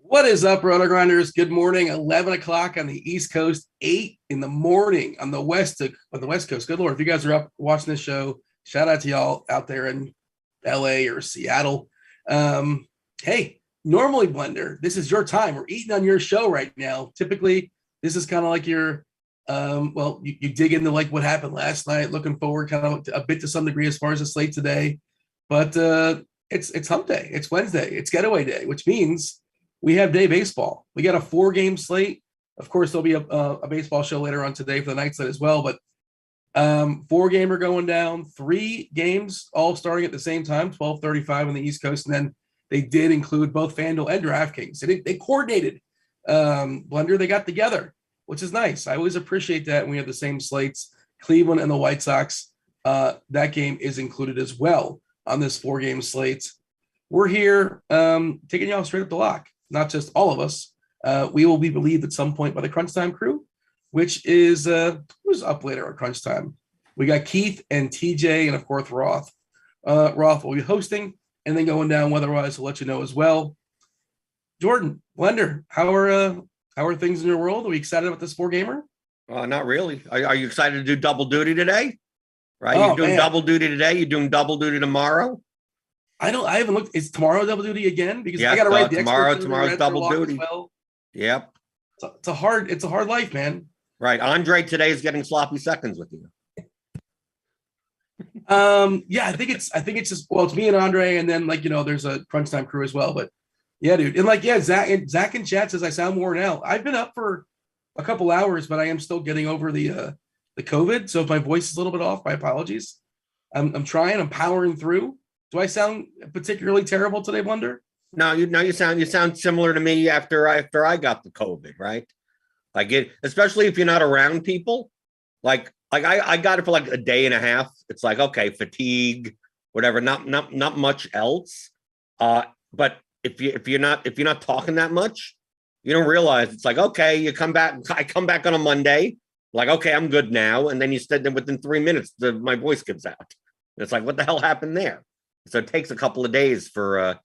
What is up, Rotogrinders? Good morning. 11 o'clock on the East Coast, 8 in the morning on the West Coast. Good Lord, if you guys are up watching this show, shout out to y'all out there in LA or Seattle. Hey, normally, Blender, this is your time. We're eating on your show right now. Typically, this is kind of like your, you dig into like what happened last night, looking forward kind of a bit to some degree as far as the slate today. But it's hump day. It's Wednesday. It's getaway day, which means we have day baseball. We got a 4-game slate. Of course, there'll be a baseball show later on today for the night slate as well. But 4-gamer going down, 3 games all starting at the same time, 12:35 on the East Coast. And then they did include both Fanduel and Draftkings. They coordinated. Blender, they got together, which is nice. I always appreciate that when we have the same slates. Cleveland and the White Sox, that game is included as well on this 4-game slate. We're here taking y'all straight up the lock. Not just all of us. We will be relieved at some point by the Crunch Time crew, which is who's up later at Crunch Time. We got Keith and TJ and of course Roth. Roth will be hosting and then going down weather-wise. We'll let you know as well. Jordan, Blender, how are things in your world? Are we excited about this 4-gamer? Not really. Are you excited to do double duty today? Right? You're doing double duty today. You're doing double duty tomorrow. I haven't looked. Is tomorrow double duty again? Because I got to write the tomorrow's double duty. Well. Yep. It's a hard life, man. Right. Andre today is getting sloppy seconds with you. Yeah, I think it's just, well, it's me and Andre, and then there's a Crunch Time crew as well. But yeah, dude. And Zach in chat says I sound worn out. I've been up for a couple hours, but I am still getting over the COVID. So if my voice is a little bit off, my apologies. I'm trying, I'm powering through. Do I sound particularly terrible today, Blender? No, you sound similar to me after I got the COVID, right? Like it, especially if you're not around people. Like I got it for like a day and a half. It's like, okay, fatigue, whatever, not much else. But if you're not talking that much, you don't realize it's like, okay, you come back. I come back on a Monday, like, okay, I'm good now. And then within 3 minutes, my voice gives out. And it's like, what the hell happened there? So it takes a couple of days for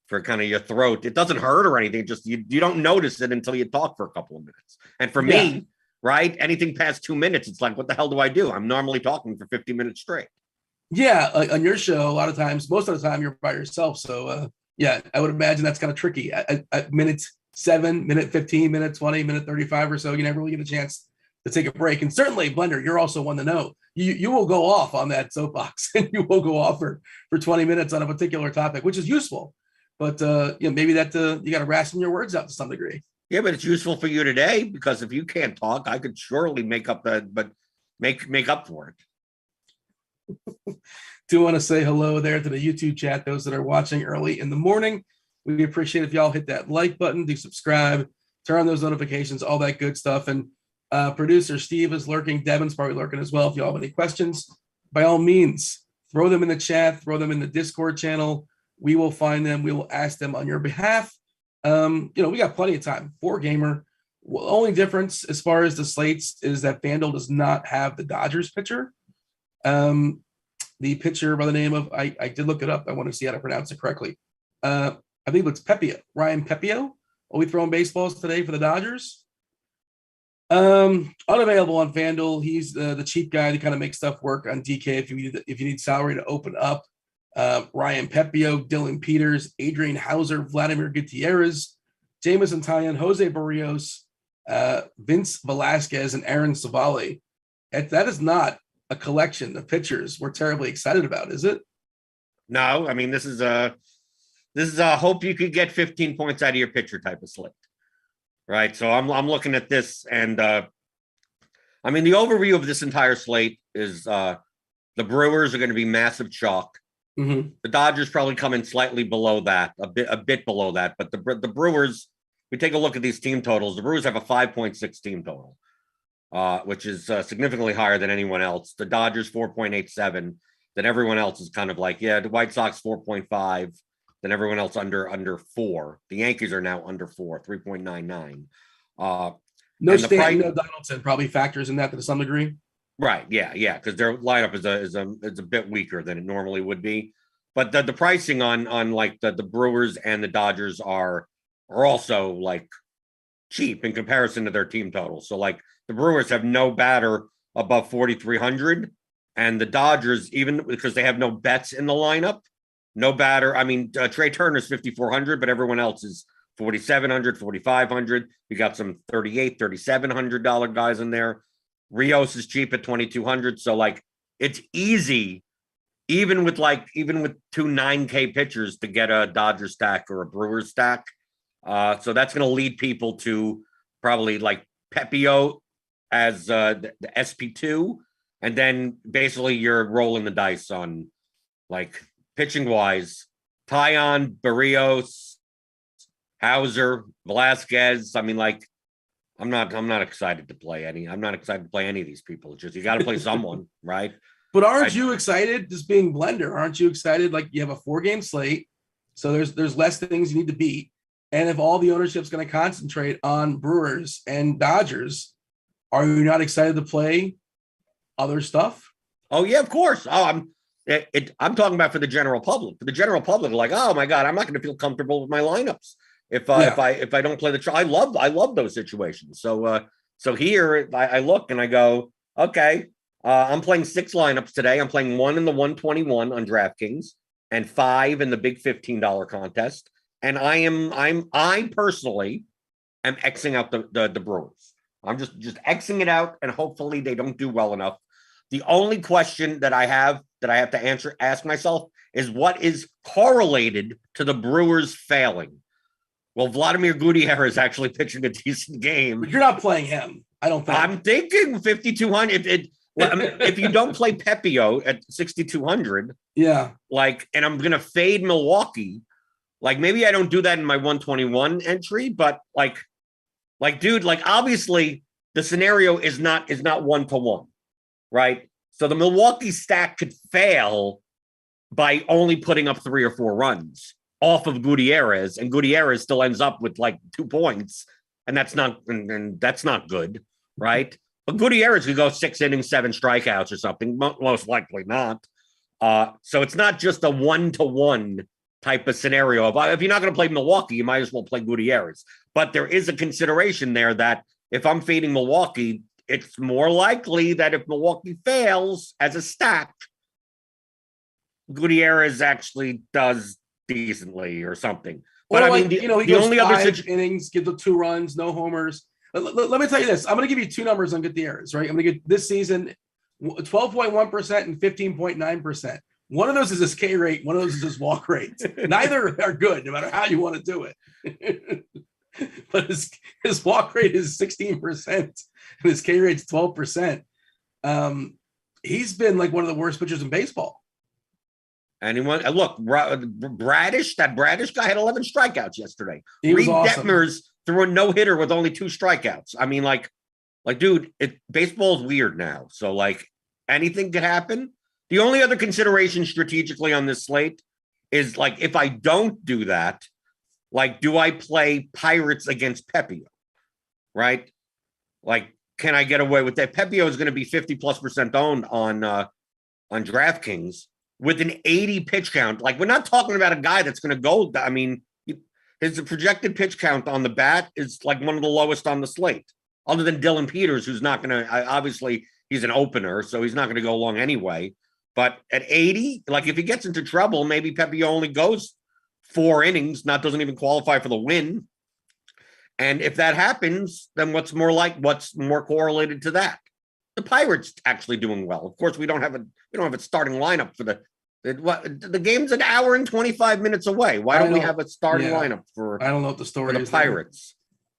kind of your throat. It doesn't hurt or anything. Just you don't notice it until you talk for a couple of minutes. And for me, right, anything past 2 minutes, it's like, what the hell do I do? I'm normally talking for 50 minutes straight. Yeah, on your show, a lot of times, most of the time, you're by yourself. So yeah, I would imagine that's kind of tricky. At minute 7, minute 15, minute 20, minute 35 or so, you never really get a chance to take a break. And certainly, Blender, you're also one to know. You will go off on that soapbox and you will go off for 20 minutes on a particular topic, which is useful. But maybe that you got to ration your words out to some degree. Yeah, but it's useful for you today because if you can't talk, I could surely make up make up for it. Do want to say hello there to the YouTube chat, those that are watching early in the morning. We appreciate if y'all hit that like button, do subscribe, turn on those notifications, all that good stuff. And producer Steve is lurking. Devin's probably lurking as well. If y'all have any questions, by all means, throw them in the chat, throw them in the Discord channel. We will find them. We will ask them on your behalf. We got plenty of time. 4-gamer. Well, only difference as far as the slates is that FanDuel does not have the Dodgers pitcher. The pitcher by the name of, I did look it up. I want to see how to pronounce it correctly. I think it's Pepio, Ryan Pepio. Will be throwing baseballs today for the Dodgers. Unavailable on FanDuel. He's the cheap guy to kind of make stuff work on DK if you need salary to open up. Ryan Pepio, Dylan Peters, Adrian Hauser, Vladimir Gutierrez, Jameson Taillon, Jose Barrios, Vince Velasquez, and Aaron Savali That is not a collection of pitchers we're terribly excited about, is it? No, I mean, this is a hope you could get 15 points out of your pitcher type of slate, right? So I'm looking at this, and I mean, the overview of this entire slate is the Brewers are going to be massive chalk. Mm-hmm. The Dodgers probably come in slightly below that, a bit below that, but the Brewers, we take a look at these team totals. The Brewers have a 5.6 team total, which is significantly higher than anyone else. The Dodgers 4.87. Then everyone else is kind of like, yeah, the White Sox 4.5. Then everyone else under 4. The Yankees are now under 4, 3.99. No Stanton, no Donaldson probably factors in that to some degree. Right. Yeah. Because their lineup is a bit weaker than it normally would be. But the pricing on like the Brewers and the Dodgers are also like cheap in comparison to their team total. So like the Brewers have no batter above 4,300, and the Dodgers, even because they have no bets in the lineup, no batter. I mean, Trey Turner's 5,400, but everyone else is 4,700, 4,500. You got some $3,800, $3,700 guys in there. Rios is cheap at 2,200. So like it's easy, even with two 9K pitchers, to get a Dodger stack or a Brewers stack. So that's going to lead people to probably like Pepio as the SP2. And then basically you're rolling the dice on like pitching wise, Tyon, Barrios, Hauser, Velasquez. I mean, like, I'm not excited to play any. I'm not excited to play any of these people. It's just you got to play someone, right? But aren't you excited just being blender? Aren't you excited? Like you have a 4-game slate, so there's less things you need to beat. And if all the ownership's going to concentrate on Brewers and Dodgers, are you not excited to play other stuff? Oh yeah, of course. Oh, I'm talking about for the general public. For the general public, like, oh my God, I'm not going to feel comfortable with my lineups if I don't play the. I love those situations. So here I look and I go, okay, I'm playing 6 lineups today. I'm playing 1 in the 121 on DraftKings and 5 in the big $15 contest. And I personally am Xing out the Brewers. I'm just Xing it out, and hopefully they don't do well enough. The only question that I have to ask myself is what is correlated to the Brewers failing? Well, Vladimir Gutierrez is actually pitching a decent game. But you're not playing him, I don't think. I'm thinking 5,200. If you don't play Pepio at 6,200, yeah, like, and I'm gonna fade Milwaukee. Like maybe I don't do that in my 121 entry, but like, dude, like obviously the scenario is not 1-to-1, right? So the Milwaukee stack could fail by only putting up 3 or 4 runs off of Gutierrez, and Gutierrez still ends up with like 2 points, and that's not good, right? But Gutierrez could go 6 innings, 7 strikeouts or something. Most likely not. So it's not just a 1-to-1 type of scenario. If you're not going to play Milwaukee, you might as well play Gutierrez. But there is a consideration there that if I'm fading Milwaukee, it's more likely that if Milwaukee fails as a stack, Gutierrez actually does decently or something. But well, I mean, he goes only 5 innings, give the 2 runs, no homers. Let me tell you this. I'm going to give you 2 numbers on Gutierrez, right? I'm going to get this season 12.1% and 15.9%. One of those is his K rate. One of those is his walk rate. Neither are good, no matter how you want to do it. But his walk rate is 16% and his K rate's 12%. He's been like one of the worst pitchers in baseball. Anyone? Look, Bradish guy had 11 strikeouts yesterday. He was awesome. Detmers threw a no-hitter with only 2 strikeouts. I mean, like, dude, baseball is weird now. So, like, anything could happen. The only other consideration strategically on this slate is, like, if I don't do that, like, do I play Pirates against Pepio? Right? Like, can I get away with that? Pepio is going to be 50+% owned on DraftKings with an 80 pitch count. Like, we're not talking about a guy that's going to go. I mean, his projected pitch count on the bat is like one of the lowest on the slate, other than Dylan Peters, who's not going to, obviously he's an opener, so he's not going to go long anyway. But at 80, like if he gets into trouble, maybe Pepio only goes 4 innings, doesn't even qualify for the win. And if that happens, then what's more correlated to that? the Pirates actually doing well. Of course, we don't have a starting lineup for the game's an hour and 25 minutes away. Why don't we have a starting lineup for? I don't know what the story for the Pirates.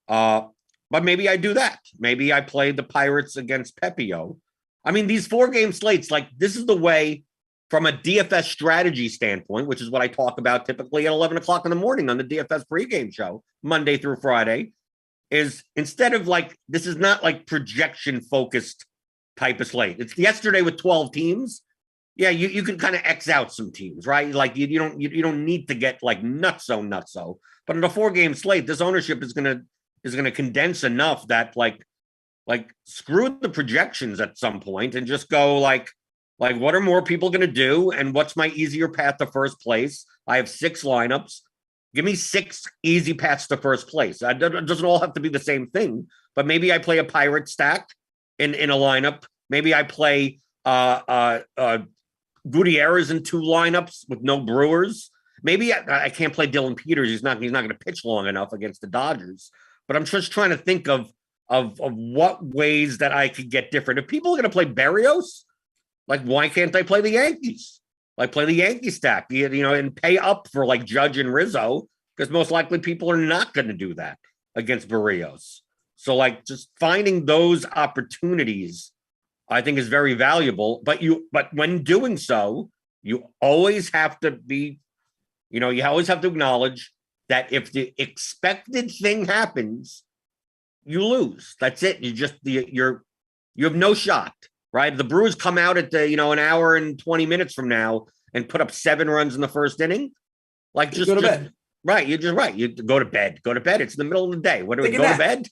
But maybe I do that. Maybe I play the Pirates against Pepio. I mean, these 4-game slates, like this is the way from a DFS strategy standpoint, which is what I talk about typically at 11 o'clock in the morning on the DFS pregame show, Monday through Friday, is instead of like, this is not like projection focused type of slate. It's yesterday with 12 teams. Yeah, you can kind of X out some teams, right? Like you don't need to get like nutso. But in a 4-game slate, this ownership is gonna condense enough that like screw the projections at some point and just go like what are more people gonna do and what's my easier path to first place? I have 6 lineups. Give me 6 easy paths to first place. It doesn't all have to be the same thing, but maybe I play a pirate stack in a lineup. Maybe I play Gutierrez in 2 lineups with no Brewers. Maybe I can't play Dylan Peters. He's not going to pitch long enough against the Dodgers. But I'm just trying to think of what ways that I could get different. If people are going to play Berrios, like why can't I play the Yankees? Like play the Yankee stack, and pay up for like Judge and Rizzo, because most likely people are not going to do that against Berrios. So like just finding those opportunities, I think is very valuable. But when doing so, you always have to be, you always have to acknowledge that if the expected thing happens, you lose. That's it. You have no shot, right? The Brewers come out at the, an hour and 20 minutes from now and put up 7 runs in the first inning. Like just go to bed. Right. You're just right. You go to bed. Go to bed. It's in the middle of the day. What do we go to bed?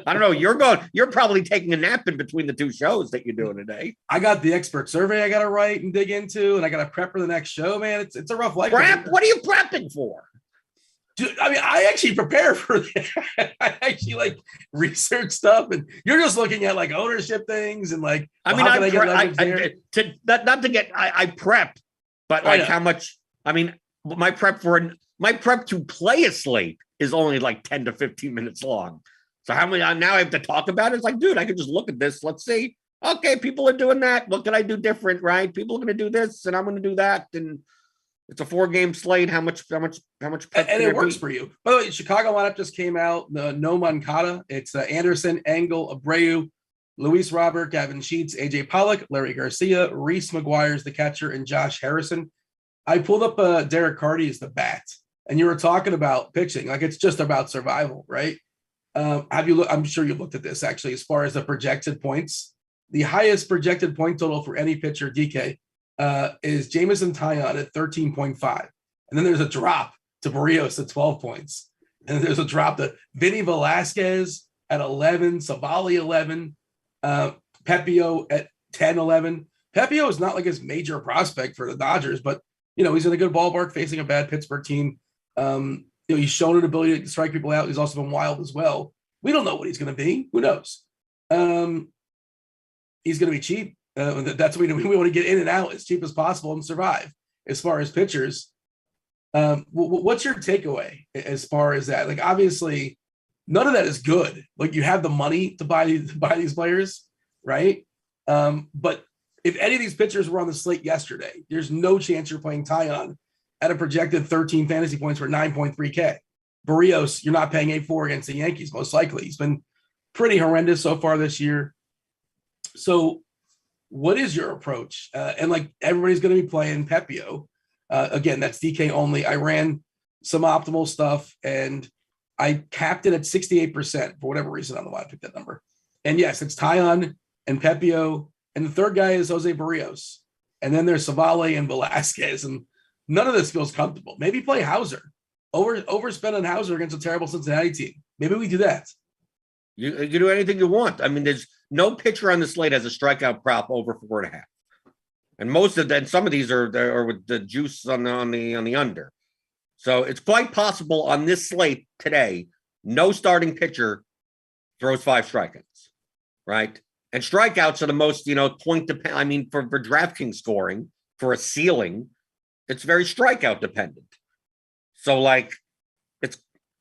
I don't know. You're probably taking a nap in between the 2 shows that you're doing today. I got the expert survey I got to write and dig into, and I got to prep for the next show, man. It's a rough life. Prep? What are you prepping for? Dude, I mean, I actually prepare for that. I actually like research stuff, and you're just looking at like ownership things and like. I mean, I prep, but like how much? I mean, my prep to play a slate is only like 10 to 15 minutes long. So how many now I have to talk about it? It's like, dude, I could just look at this. Let's see. Okay, people are doing that. What can I do different? Right? People are going to do this, and I'm going to do that, and. It's a 4-game slate. How much? And it works for you. By the way, Chicago lineup just came out. The No Moncada. It's Anderson, Engel, Abreu, Luis Robert, Gavin Sheets, AJ Pollock, Larry Garcia, Reese McGuire's the catcher, and Josh Harrison. I pulled up Derek Carty as the bat, and you were talking about pitching. Like it's just about survival, right? Have you looked? I'm sure you looked at this actually. As far as the projected points, the highest projected point total for any pitcher, DK. Is Jameson Taillon at 13.5. And then there's a drop to Berrios at 12 points. And there's a drop to Vinny Velasquez at 11, Savali 11, Pepio at 10, 11. Pepio is not like his major prospect for the Dodgers, but, he's in a good ballpark facing a bad Pittsburgh team. He's shown an ability to strike people out. He's also been wild as well. We don't know what he's going to be. Who knows? He's going to be cheap. That's what we want to get in and out as cheap as possible and survive. As far as pitchers, what's your takeaway as far as that? Like, obviously, none of that is good. Like, you have the money to buy these players, right? But if any of these pitchers were on the slate yesterday, there's no chance you're playing Taillon at a projected 13 fantasy points for 9.3K. Berrios, you're not paying 8.4 against the Yankees, most likely. He's been pretty horrendous so far this year. So, what is your approach? And like everybody's going to be playing Pepio. Again, that's DK only. I ran some optimal stuff and I capped it at 68% for whatever reason. I don't know why I picked that number. And yes, it's Taillon and Pepio. And the third guy is Jose Berrios. And then there's Savale and Velasquez. And none of this feels comfortable. Maybe play Hauser. Overspend on Hauser against a terrible Cincinnati team. Maybe we do that. You can do anything you want. I mean, there's no pitcher on the slate has a strikeout prop over 4.5, and most of them, some of these are with the juice on the under. So it's quite possible on this slate today, no starting pitcher throws 5 strikeouts, right? And strikeouts are the most point dependent. I mean, for DraftKings scoring for a ceiling, it's very strikeout dependent. So like,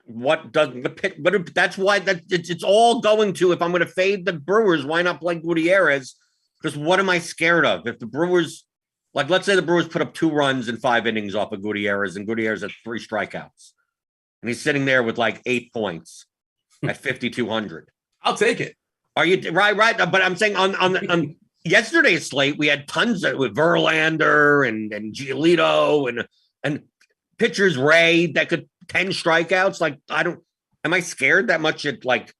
what does the pick? But that's why it's all going to. If I'm going to fade the Brewers, why not play Gutierrez? Because what am I scared of? If the Brewers, like, let's say the Brewers put up 2 runs in 5 innings off of Gutierrez, and Gutierrez had 3 strikeouts, and he's sitting there with like 8 points at 5,200. I'll take it. Are you right? But I'm saying on yesterday's slate, we had tons with Verlander and Giolito and pitchers Ray that could 10 strikeouts. Like, am I scared that much at like,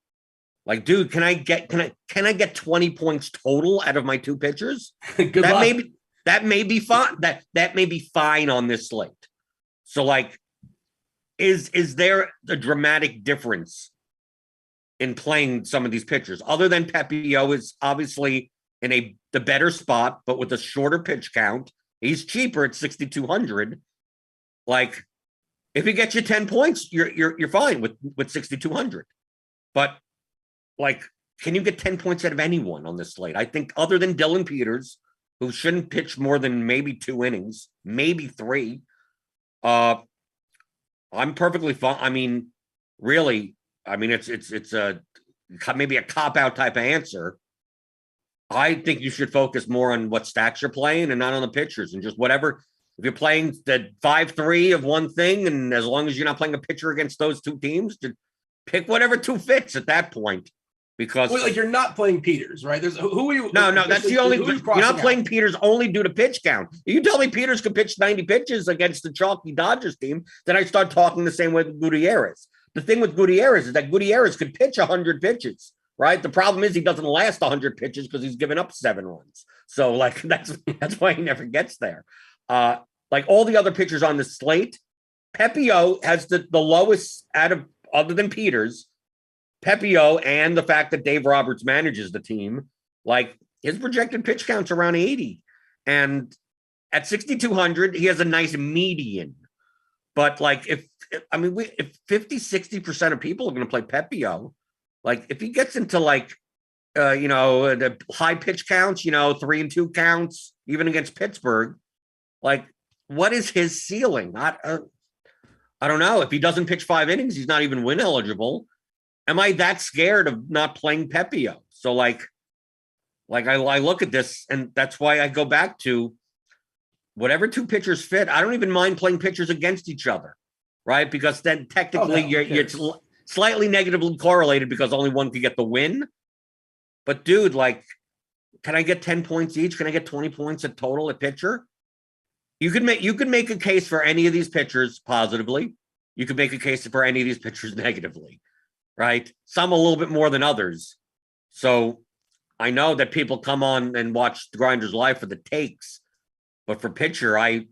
dude, can I get 20 points total out of my 2 pitchers? Good luck. That may be fine. That may be fine on this slate. So like, is there a dramatic difference in playing some of these pitchers other than Pepio is obviously in the better spot, but with a shorter pitch count? He's cheaper at 6,200. Like, if he gets you 10 points, you're fine with 6,200. But like, can you get 10 points out of anyone on this slate? I think other than Dylan Peters, who shouldn't pitch more than maybe 2 innings, maybe 3. I'm perfectly fine. I mean, really, it's a maybe a cop-out type of answer. I think you should focus more on what stacks you're playing and not on the pitchers, and just whatever. If you're playing the 5-3 of one thing, and as long as you're not playing a pitcher against those 2 teams, to pick whatever 2 fits at that point. Because like, you're not playing Peters, right? There's who are you? No, that's the only. You're not playing Peters only due to pitch count. You tell me Peters could pitch 90 pitches against the chalky Dodgers team, then I start talking the same way with Gutierrez. The thing with Gutierrez is that Gutierrez could pitch 100 pitches, right? The problem is he doesn't last 100 pitches because he's given up 7 runs. So like, that's why he never gets there. Like all the other pitchers on the slate, Pepio has the lowest out of, other than Peters, Pepio, and the fact that Dave Roberts manages the team, like his projected pitch count's around 80. And at 6,200, he has a nice median. But like, if 50-60% of people are going to play Pepio, like if he gets into like, the high pitch counts, 3 and 2 counts, even against Pittsburgh, like what is his ceiling? I don't know. If he doesn't pitch 5 innings, he's not even win eligible. Am I that scared of not playing Pepio? So like I look at this, and that's why I go back to whatever 2 pitchers fit. I don't even mind playing pitchers against each other, right? Because then technically you're slightly negatively correlated because only one could get the win. But dude, like, can I get 10 points each? Can I get 20 points at total at pitcher? You could make a case for any of these pitchers positively. You could make a case for any of these pitchers negatively, right? Some a little bit more than others. So I know that people come on and watch the Grinders Live for the takes, but for pitcher, I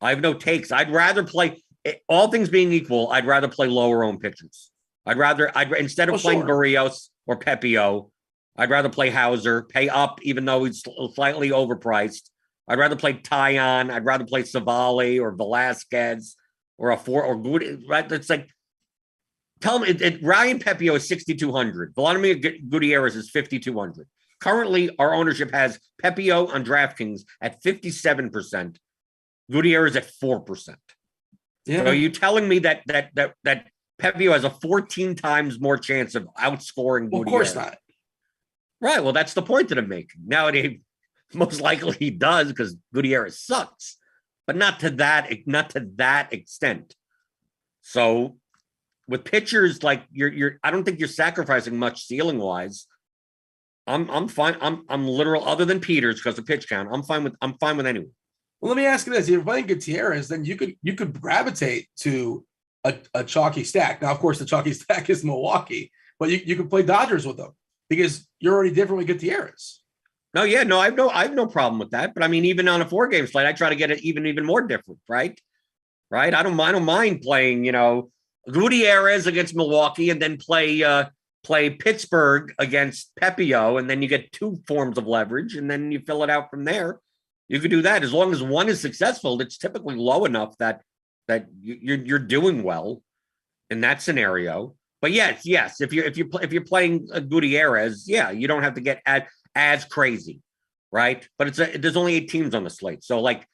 have no takes. I'd rather play, all things being equal, I'd rather play lower owned pitchers. Instead of playing Barrios or Pepio, I'd rather play Hauser, pay up, even though he's slightly overpriced. I'd rather play Tyon. I'd rather play Savali or Velasquez or Good. Right? It's like, tell me, Ryan Pepio is 6,200. Vladimir Gutierrez is 5,200. Currently, our ownership has Pepio on DraftKings at 57%. Gutierrez at 4%. Yeah. So are you telling me that Pepio has a 14 times more chance of outscoring Gutierrez? Of course not. Right. Well, that's the point that I'm making. Nowadays, most likely he does because Gutierrez sucks, but not to that extent. So with pitchers, like I don't think you're sacrificing much ceiling wise. I'm fine. I'm literal, other than Peters because of pitch count. I'm fine with anyone. Well, let me ask you this: if you're playing Gutierrez, then you could gravitate to a chalky stack. Now, of course, the chalky stack is Milwaukee, but you could play Dodgers with them because you're already different with Gutierrez. No, I have no problem with that. But I mean, even on a 4-game slate, I try to get it even more different, right? Right. I don't mind playing, Gutierrez against Milwaukee, and then play Pittsburgh against Pepio, and then you get 2 forms of leverage, and then you fill it out from there. You could do that as long as one is successful. It's typically low enough that you're doing well in that scenario. But yes, if you're playing a Gutierrez, you don't have to get as crazy, right? But there's only 8 teams on the slate, so like,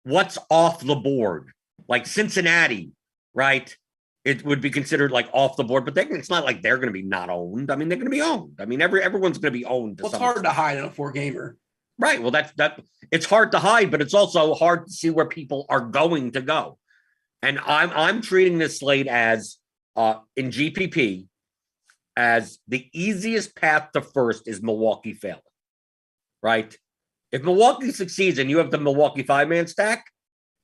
what's off the board? Like Cincinnati, right? it would be considered like off the board, but it's not like they're going to be not owned. I mean, they're going to be owned. I mean, everyone's going to be owned. Well, it's hard to hide in a 4-gamer. Right. Well, it's hard to hide, but it's also hard to see where people are going to go. And I'm treating this slate as in GPP as the easiest path to first is Milwaukee failing. Right. If Milwaukee succeeds and you have the Milwaukee 5-man stack,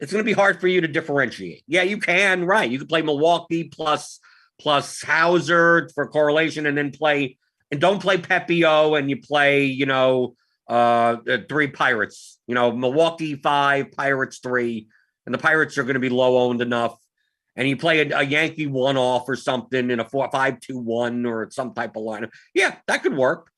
it's going to be hard for you to differentiate. Yeah, you can. Right. You can play Milwaukee plus Hauser for correlation, and then don't play Pepio, and you play, 3 Pirates, Milwaukee 5, Pirates 3, and the Pirates are going to be low owned enough. And you play a Yankee 1-off or something in a 5-2-1 or some type of lineup. Yeah, that could work.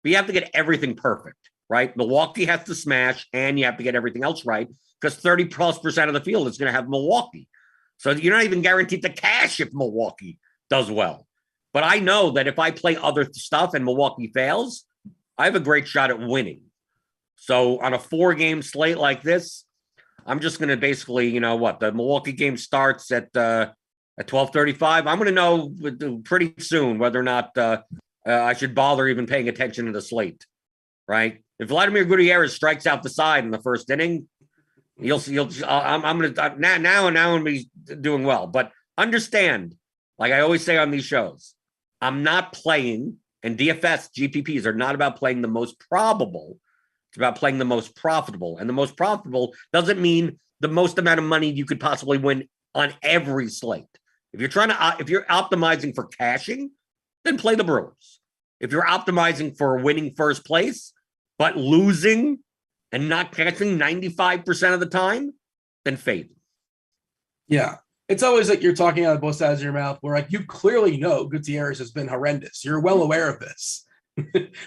But you have to get everything perfect, right? Milwaukee has to smash, and you have to get everything else right, because 30+% of the field is going to have Milwaukee. So you're not even guaranteed to cash if Milwaukee does well. But I know that if I play other stuff and Milwaukee fails, I have a great shot at winning. So on a 4-game slate like this, I'm just going to basically, the Milwaukee game starts at 12:35. I'm going to know pretty soon whether or not I should bother even paying attention to the slate, right? If Vladimir Gutierrez strikes out the side in the first inning, I'm going to now I'm going to be doing well. But understand, like I always say on these shows, I'm not playing, and DFS GPPs are not about playing the most probable. It's about playing the most profitable. And the most profitable doesn't mean the most amount of money you could possibly win on every slate. If you're optimizing for cashing, then play the Brewers. If you're optimizing for winning first place, but losing and not cashing 95% of the time, then fade. Yeah. It's always like you're talking out of both sides of your mouth, where like you clearly know Gutierrez has been horrendous. You're well aware of this.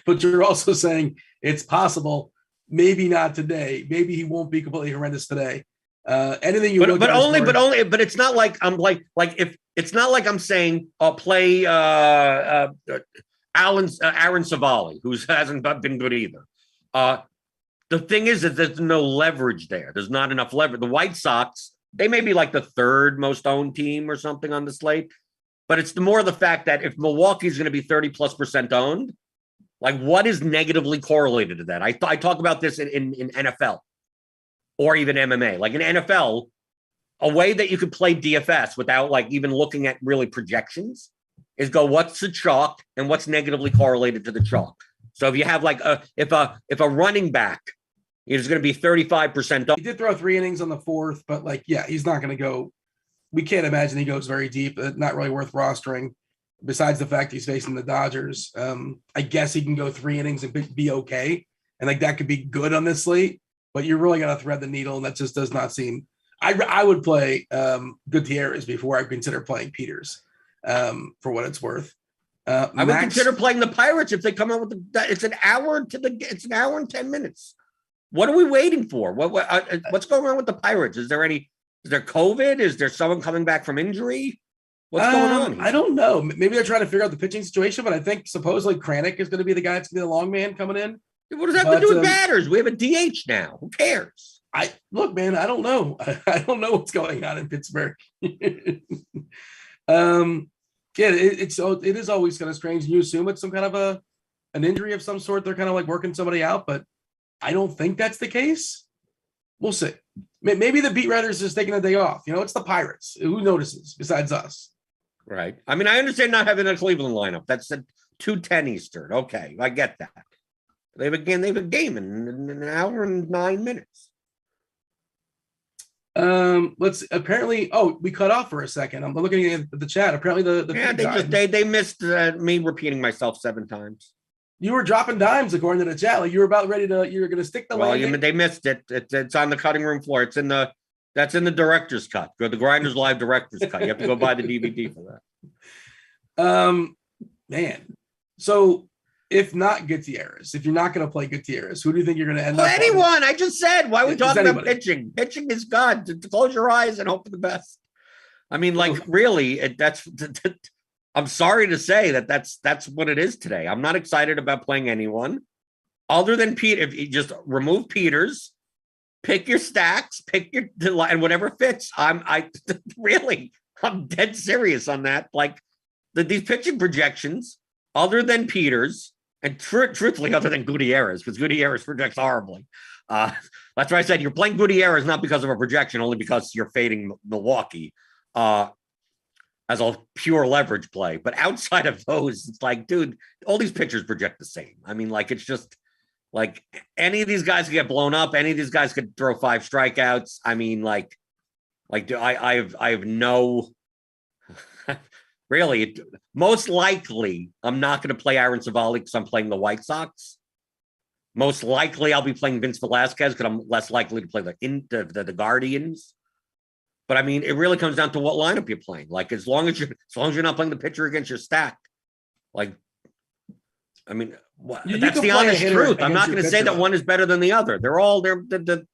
But you're also saying it's possible, maybe not today. Maybe he won't be completely horrendous today. Anything you but it's not like I'm like if it's not like I'm saying I'll play Aaron Savali, who hasn't been good either. The thing is that there's no leverage there. There's not enough leverage. The White Sox, they may be like the 3rd most owned team or something on the slate, but it's more the fact that if Milwaukee's going to be 30+% owned, like what is negatively correlated to that? I talk about this in NFL or even MMA. Like in NFL, a way that you could play DFS without like even looking at really projections is go, what's the chalk and what's negatively correlated to the chalk. So if you have like if a running back is going to be 35% owned. He did throw 3 innings on the 4th, but like, yeah, he's not going to go. We can't imagine he goes very deep. Not really worth rostering. Besides the fact he's facing the Dodgers, I guess he can go 3 innings and be okay. And like that could be good on this slate, but you're really going to thread the needle. And that just does not seem, I would play Gutierrez before I consider playing Peters for what it's worth. I would consider playing the Pirates if they come out with it's an hour and 10 minutes. What are we waiting for? What's going on with the Pirates? Is there COVID? Is there someone coming back from injury? What's going on here? I don't know. Maybe they're trying to figure out the pitching situation, but I think supposedly Kranick is going to be the guy that's going to be the long man coming in. What does that have to do with batters? We have a DH now. Who cares? Look, man, I don't know. I don't know what's going on in Pittsburgh. Yeah, it is always kind of strange. You assume it's some kind of an injury of some sort. They're kind of like working somebody out, but I don't think that's the case. We'll see. Maybe the beat writers is taking a day off. It's the Pirates. Who notices besides us? Right. I mean, I understand not having a Cleveland lineup. That's at 2:10 Eastern. Okay, I get that. They have a game in an hour and 9 minutes. We cut off for a second. I'm looking at the chat. Apparently they missed me repeating myself 7 times. You were dropping dimes according to the chat. Like you were about ready to. You were going to stick the landing. They missed it. It's on the cutting room floor. That's in the director's cut. Go the GrindersLive director's cut. You have to go buy the DVD for that. Man. So if not Gutierrez, if you're not going to play Gutierrez, who do you think you're going to end up? Anyone. I just said. Why are we talking about pitching? Pitching is God. To close your eyes and hope for the best. I mean, like really, I'm sorry to say that's what it is today. I'm not excited about playing anyone other than Pete. If you just remove Peters, pick your stacks, and whatever fits. I I'm dead serious on that. Like these pitching projections, other than Peters, and truthfully, other than Gutierrez, because Gutierrez projects horribly. That's why I said you're playing Gutierrez not because of a projection, only because you're fading Milwaukee as a pure leverage play. But outside of those, it's like, dude, all these pitchers project the same. I mean, like, it's just like any of these guys could get blown up. Any of these guys could throw 5 strikeouts. I mean, I have no really. Most likely, I'm not going to play Aaron Savali because I'm playing the White Sox. Most likely, I'll be playing Vince Velasquez because I'm less likely to play the Guardians. But I mean, it really comes down to what lineup you're playing. Like, as long as you're not playing the pitcher against your stack, like, I mean, that's the honest truth. I'm not going to say that one is better than the other. They're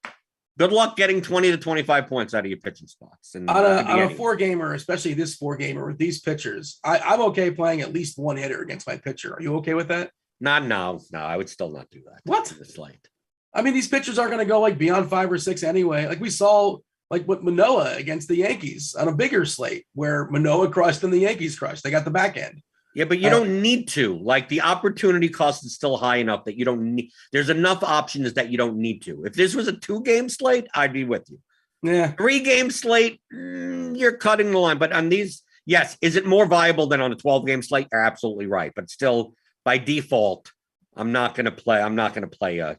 good luck getting 20 to 25 points out of your pitching spots. And on a 4-gamer, especially this 4-gamer with these pitchers, I'm okay playing at least one hitter against my pitcher. Are you okay with that? No, I would still not do that. What? This Slate. I mean, these pitchers aren't going to go like beyond 5 or 6 anyway. Like we saw, like with Manoah against the Yankees on a bigger slate where Manoah crushed and the Yankees crushed. They got the back end. Yeah, but you don't need to. Like, the opportunity cost is still high enough that you don't need. There's enough options that you don't need to. If this was a 2-game slate, I'd be with you. Yeah. 3-game slate, you're cutting the line. But on these, yes, is it more viable than on a 12-game slate? You're absolutely right. But still, by default, I'm not going to play a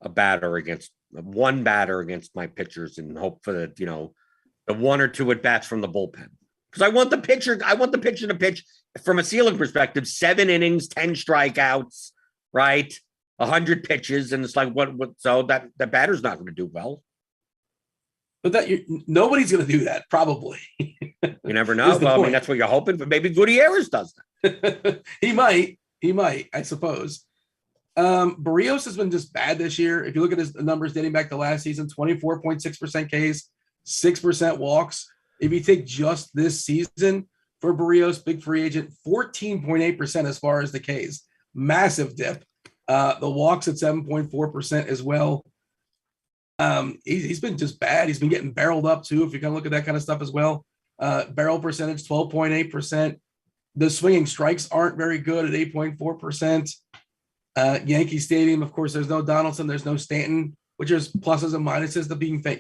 batter against one batter against my pitchers and hope for the 1 or 2 at bats from the bullpen. Because I want the pitcher to pitch from a ceiling perspective, 7 innings, 10 strikeouts, right? 100 pitches. And it's like, what so that batter's not going to do well. But nobody's going to do that, probably. You never know. Well, I mean, that's what you're hoping for. Maybe Gutierrez does that. He might, I suppose. Barrios has been just bad this year. If you look at his numbers dating back to last season, 24.6% Ks, 6% walks. If you take just this season for Barrios, big free agent, 14.8% as far as the Ks. Massive dip. The walks at 7.4% as well. He's been just bad. He's been getting barreled up too, if you kind of look at that kind of stuff as well. Barrel percentage, 12.8%. The swinging strikes aren't very good at 8.4%. Yankee Stadium, of course, there's no Donaldson, there's no Stanton, which is pluses and minuses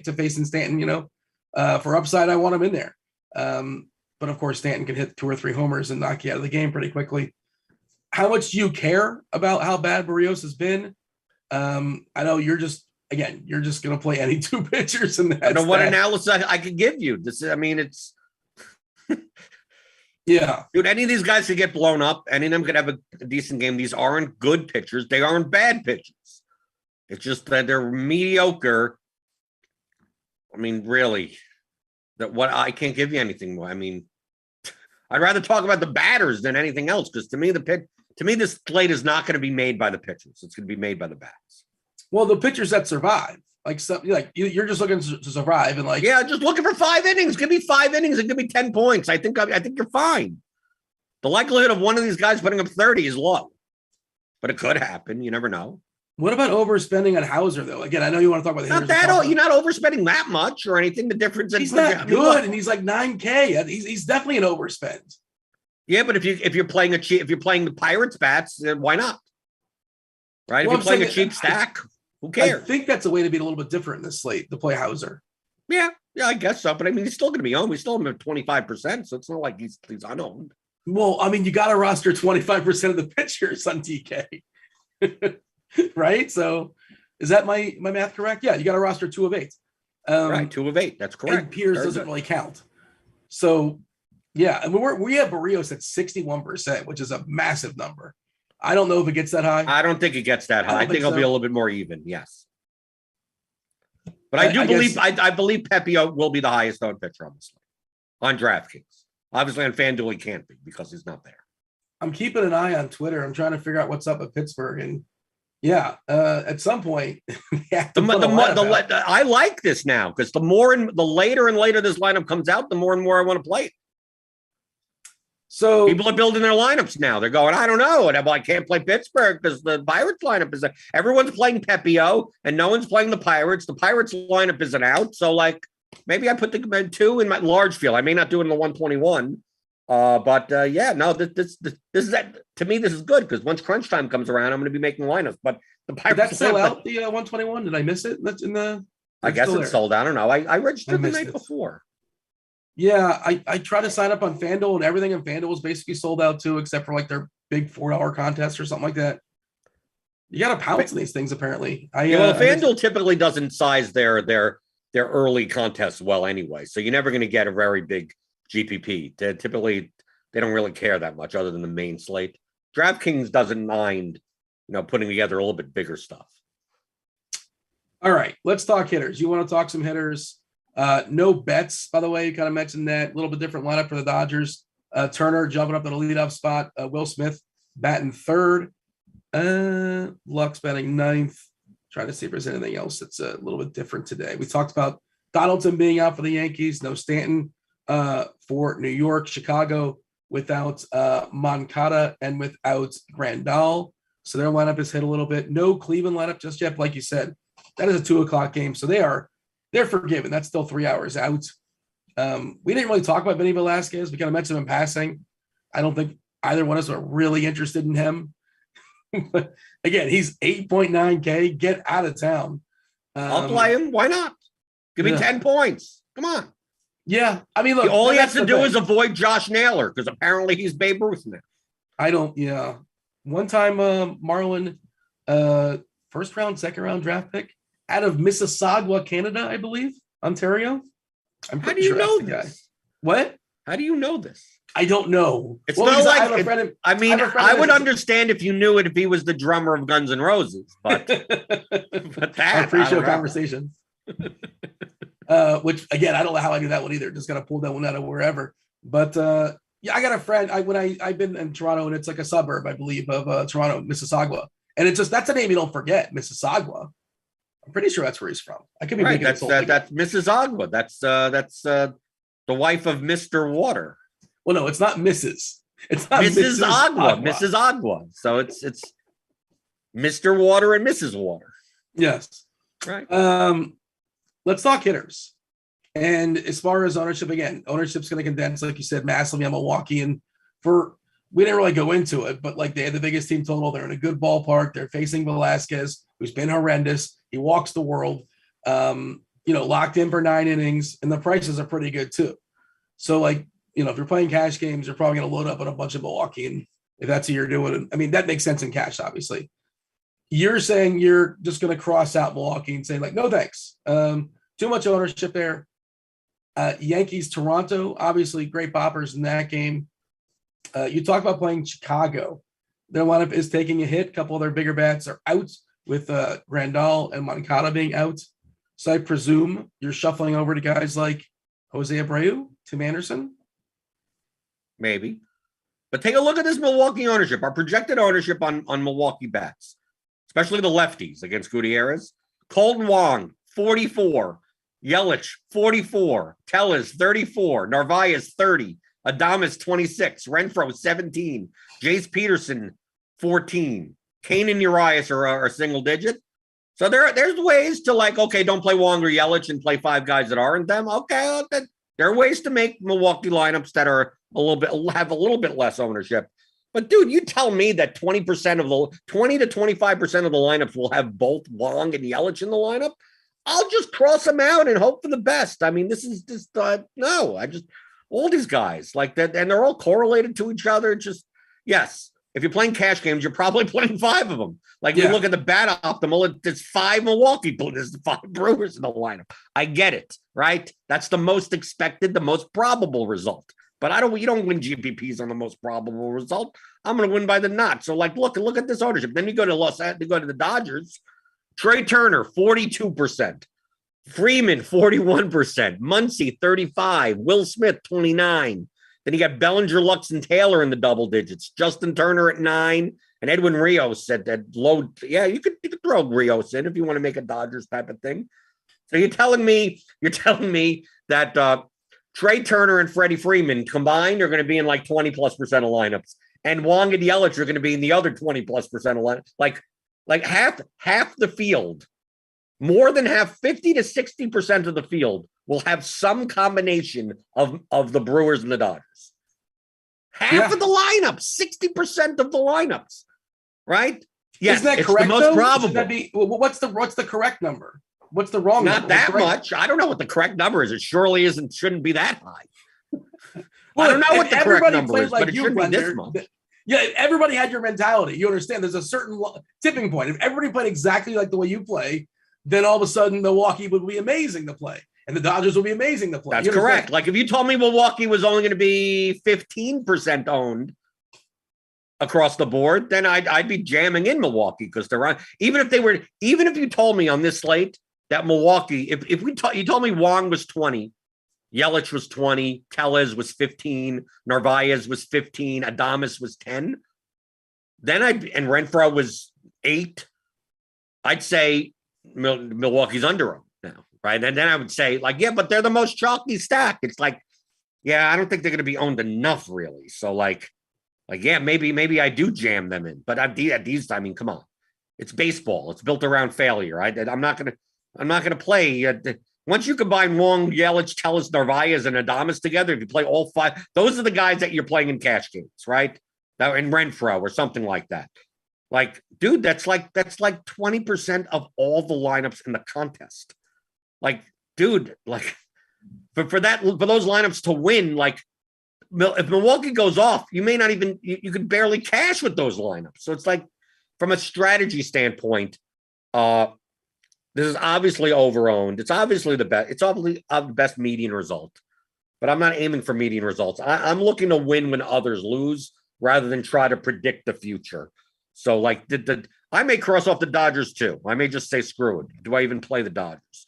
to facing Stanton, for upside, I want him in there. But of course, Stanton can hit 2 or 3 homers and knock you out of the game pretty quickly. How much do you care about how bad Barrios has been? I know you're just going to play any 2 pitchers. And I don't know what analysis I could give you. It's yeah, dude. Any of these guys could get blown up. Any of them could have a decent game. These aren't good pitchers. They aren't bad pitchers. It's just that they're mediocre. I mean, really, I can't give you anything more. I mean, I'd rather talk about the batters than anything else, because to me, this slate is not going to be made by the pitchers. It's going to be made by the bats. Well, the pitchers that survive, you're just looking to survive, and just looking for 5 innings. Give me 5 innings and give me 10 points. I think you're fine. The likelihood of one of these guys putting up 30 is low, but it could happen. You never know. What about overspending on Hauser, though? Again, I know you want to talk about the hitters. You're not overspending that much or anything. The difference he's not good, and he's like 9K. He's definitely an overspend. Yeah, but if you're playing the Pirates bats, then why not? Right? Well, if you're playing a cheap stack, who cares? I think that's a way to be a little bit different in this slate to play Hauser. Yeah, I guess so. But I mean, he's still going to be owned. We still have him at 25%, so it's not like he's unowned. Well, I mean, you got to roster 25% of the pitchers on DK. Right? So is that my math correct? Yeah, you got to roster 2 of 8. Right, 2 of 8. That's correct. And Pierce doesn't really count. So, yeah, and we have Barrios at 61%, which is a massive number. I don't know if it gets that high. I don't think it gets that high. I think it'll be a little bit more even, yes. But I believe Pepio will be the highest owned pitcher on this slate on DraftKings. Obviously, on Fanduel, he can't be because he's not there. I'm keeping an eye on Twitter. I'm trying to figure out what's up at Pittsburgh, and yeah, at some point, I like this now because the later and later this lineup comes out, the more and more I want to play it. So people are building their lineups now. They're going, I don't know, and I can't play Pittsburgh because the Pirates lineup is everyone's playing Pepio and no one's playing the Pirates. The Pirates lineup isn't out, so maybe I put the 2 in my large field. I may not do it in the 121. This is that to me. This is good because once crunch time comes around, I'm going to be making lineups. But the Did that sell out the 121? Did I miss it? That's in the. I guess it's sold. I don't know. I registered the night before. Yeah, I tried to sign up on Fanduel and everything, and Fanduel was basically sold out too, except for like their big $4 contest or something like that. You got to pounce on these things apparently. FanDuel typically doesn't size their early contests well anyway, so you're never going to get a very big GPP. Typically, they don't really care that much other than the main slate. DraftKings doesn't mind, putting together a little bit bigger stuff. All right, let's talk hitters. You want to talk some hitters? No bets, by the way. You kind of mentioned that. A little bit different lineup for the Dodgers. Turner jumping up to the leadoff spot. Will Smith batting third. Lux batting ninth. Trying to see if there's anything else that's a little bit different today. We talked about Donaldson being out for the Yankees. No Stanton for New York. Chicago without Moncada and without Grandal. So their lineup is hit a little bit. No Cleveland lineup just yet. Like you said, that is a 2:00 game. So they're forgiven. That's still 3 hours out. We didn't really talk about Benny Velasquez. We kind of mentioned him in passing. I don't think either one of us are really interested in him. But again, he's 8.9K. Get out of town. I'll play him. Why not? Give me 10 points. Come on. Yeah. I mean, look. All he has to do is avoid Josh Naylor because apparently he's Babe Ruth now. Yeah. One time, Marlon, first round, second round draft pick out of Mississauga, Canada, I believe. Ontario. How do you know this? Guy. What? How do you know this? I don't know. It's not like I would understand if you knew it if he was the drummer of Guns N' Roses, but our pre-show conversations. Which again, I don't know how I do that one either. Just gotta pull that one out of wherever. But yeah, I got a friend. I've been in Toronto, and it's like a suburb, I believe, of Toronto, Mississauga, and it's just that's a name you don't forget, Mississauga. I'm pretty sure that's where he's from. I could be right. That's Mississauga. That's the wife of Mr. Water. Well, no, it's not Mrs. It's not Mrs. Agua. Mrs. Agua. So it's Mr. Water and Mrs. Water. Yes. Right. Let's talk hitters. And as far as ownership, again, ownership's going to condense, like you said, massively on Milwaukee. And we didn't really go into it, but like they had the biggest team total. They're in a good ballpark. They're facing Velasquez, who's been horrendous. He walks the world. Locked in for 9 innings, and the prices are pretty good too. So like, if you're playing cash games, you're probably going to load up on a bunch of Milwaukee. And if that's what you're doing, I mean, that makes sense in cash, obviously. You're saying you're just going to cross out Milwaukee and say like, no, thanks. Too much ownership there. Yankees, Toronto, obviously great boppers in that game. You talk about playing Chicago. Their lineup is taking a hit. A couple of their bigger bats are out with Grandal and Moncada being out. So I presume you're shuffling over to guys like Jose Abreu, Tim Anderson. Maybe. But take a look at this Milwaukee ownership, our projected ownership on Milwaukee bats, especially the lefties against Gutierrez. Colton Wong, 44. Yelich, 44. Tellez, 34. Narvaez, 30. Adames, 26. Renfroe, 17. Jace Peterson, 14. Kane and Urias are single digit. So there's ways to like, okay, don't play Wong or Yelich and play 5 guys that aren't them. Okay, there are ways to make Milwaukee lineups that are have a little bit less ownership. But dude, you tell me that 20 to 25% of the lineups will have both Wong and Yelich in the lineup. I'll just cross them out and hope for the best. I mean, this is just all these guys like that, and they're all correlated to each other. Just yes. If you're playing cash games, you're probably playing 5 of them. Like you look at the bat optimal, it's 5 Milwaukee, there's 5 Brewers in the lineup. I get it, right? That's the most expected, the most probable result. But you don't win GPPs on the most probable result. I'm going to win by the knot. So like, look at this ownership. Then you go to the Dodgers. Trey Turner, 42%. Freeman, 41%. Muncy, 35%. Will Smith, 29%. Then you got Bellinger, Lux, and Taylor in the double digits. Justin Turner at 9, and Edwin Rios at low. Yeah, you could throw Rios in if you want to make a Dodgers type of thing. So you're telling me that Trey Turner and Freddie Freeman combined are going to be in like 20+% of lineups, and Wong and Yelich are going to be in the other 20+% of lineups. Like half the field, more than half, 50 to 60% of the field will have some combination of the Brewers and the Dodgers. Half of the lineups, 60% of the lineups, right? Yes, isn't that it's correct? The most though? probable. Should that be, what's the correct number? What's the wrong Not number? that much. I don't know what the correct number is. It surely shouldn't be that high. Well, I don't know what the correct number played is, like but it you, shouldn't be this Blender, much. Yeah, everybody had your mentality. You understand? There's a certain tipping point. If everybody played exactly like the way you play, then all of a sudden Milwaukee would be amazing to play, and the Dodgers would be amazing to play. That's correct. Like if you told me Milwaukee was only going to be 15% owned across the board, then I'd be jamming in Milwaukee because they're on. Even if you told me on this slate that Milwaukee, if you told me Wong was 20, Yelich was 20, Tellez was 15, Narvaez was 15, Adames was 10, then and Renfroe was 8, I'd say Milwaukee's under them now, right? And then I would say, like, yeah, but they're the most chalky stack. It's like, yeah, I don't think they're going to be owned enough, really. So, like, yeah, maybe I do jam them in. But at these, I mean, come on, it's baseball. It's built around failure. I'm not gonna play. Once you combine Wong, Yelich, Tellez, Narvaez, and Adames together, if you play all 5, those are the guys that you're playing in cash games, right? Now in Renfroe or something like that. Like, dude, that's like 20% of all the lineups in the contest. Like, dude, like for those lineups to win, like if Milwaukee goes off, you may not even you could barely cash with those lineups. So it's like from a strategy standpoint, this is obviously overowned. It's obviously the best. It's obviously the best median result, but I'm not aiming for median results. I'm looking to win when others lose rather than try to predict the future. So, like, I may cross off the Dodgers too. I may just say, screw it. Do I even play the Dodgers?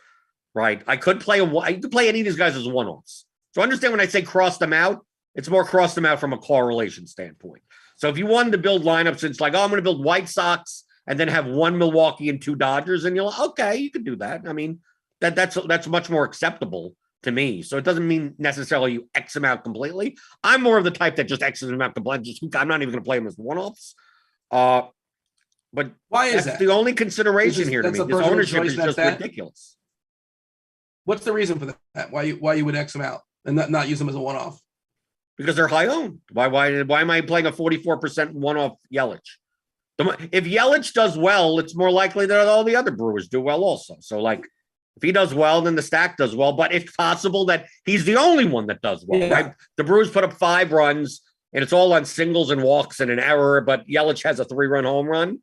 Right? I could play any of these guys as one-offs. So understand when I say cross them out, it's more cross them out from a correlation standpoint. So if you wanted to build lineups, it's like, oh, I'm going to build White Sox and then have 1 Milwaukee and 2 Dodgers, and you're like, okay, you can do that. I mean, that's much more acceptable to me. So it doesn't mean necessarily you X them out completely. I'm more of the type that just X's them out completely. I'm not even going to play them as one-offs. But why is that's that? the only consideration here to me. This ownership is just ridiculous. What's the reason for that? Why you would X them out and not use them as a one-off? Because they're high owned. Why am I playing a 44% one-off Yelich? If Yelich does well, it's more likely that all the other Brewers do well also. So, like, if he does well, then the stack does well. But it's possible that he's the only one that does well, right? The Brewers put up 5 runs, and it's all on singles and walks and an error, but Yelich has a 3-run home run,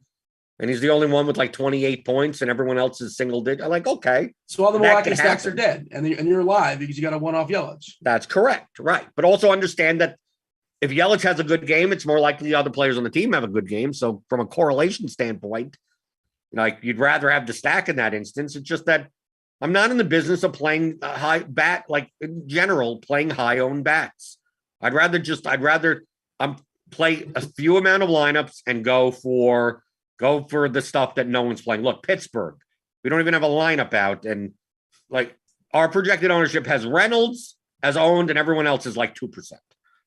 and he's the only one with like 28 points, and everyone else is single digit. I'm like, okay. So all the Milwaukee stacks are dead, and you're live because you got a one-off Yelich. That's correct, right. But also understand that if Yelich has a good game, it's more likely the other players on the team have a good game. So from a correlation standpoint, like, you'd rather have the stack in that instance. It's just that I'm not in the business of playing high bat, like in general, playing high-owned bats. I'd rather play a few amount of lineups and go for the stuff that no one's playing. Look, Pittsburgh, we don't even have a lineup out, and like our projected ownership has Reynolds as owned, and everyone else is like 2%,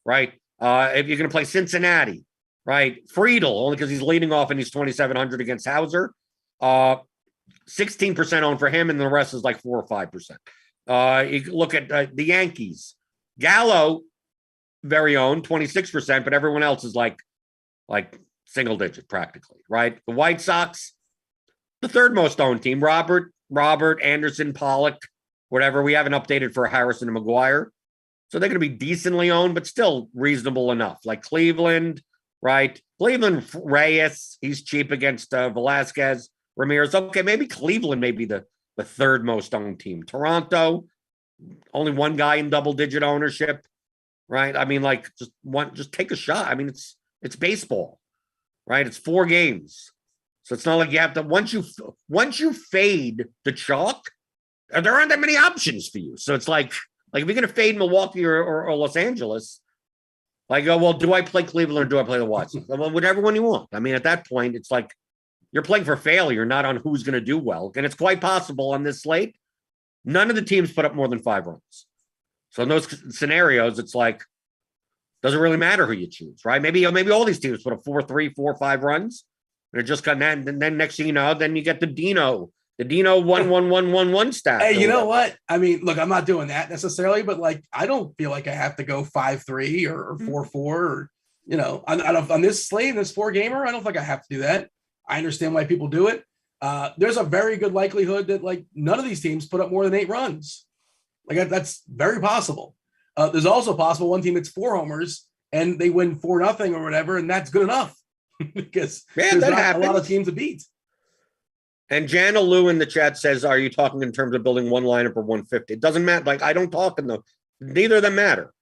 right? If you're going to play Cincinnati, right? Friedel, only because he's leading off and he's 2,700 against Hauser, 16% owned for him, and the rest is like 4 or 5%. You look at the Yankees, Gallo, very owned, 26%, but everyone else is like single digit practically, right? The White Sox, the 3rd most owned team, Robert, Anderson, Pollock, whatever. We haven't updated for Harrison and McGuire. So they're going to be decently owned, but still reasonable enough. Like Cleveland, right? Cleveland, Reyes, he's cheap against Velasquez, Ramirez. Okay, maybe Cleveland may be the 3rd most owned team. Toronto, only 1 guy in double-digit ownership, right? I mean, like, just take a shot. I mean, it's baseball, right? It's 4 games. So it's not like you have to, once you fade the chalk, there aren't that many options for you. So it's like if you're going to fade Milwaukee or Los Angeles, like, oh, well, do I play Cleveland or do I play the White Sox? Well, whatever one you want. I mean, at that point, it's like you're playing for failure, not on who's going to do well. And it's quite possible on this slate, none of the teams put up more than 5 runs. So in those scenarios, it's like, doesn't really matter who you choose, right? Maybe all these teams put up 4-3, 4-5 runs, and it just got that. And then next thing you know, then you get the Dino The Dino 1-1-1-1-1 stack. Hey, you know what? I mean, look, I'm not doing that necessarily, but like, I don't feel like I have to go 5-3 or 4-4 or, on this slate, this 4-gamer, I don't think I have to do that. I understand why people do it. There's a very good likelihood that like none of these teams put up more than 8 runs. Like that's very possible. There's also possible one team that's 4 homers and they win 4-0 or whatever, and that's good enough because there's not happens. A lot of teams to beat. And Jana Lou in the chat says, "Are you talking in terms of building one lineup or 150?" It doesn't matter. Like I don't talk in neither of them matter.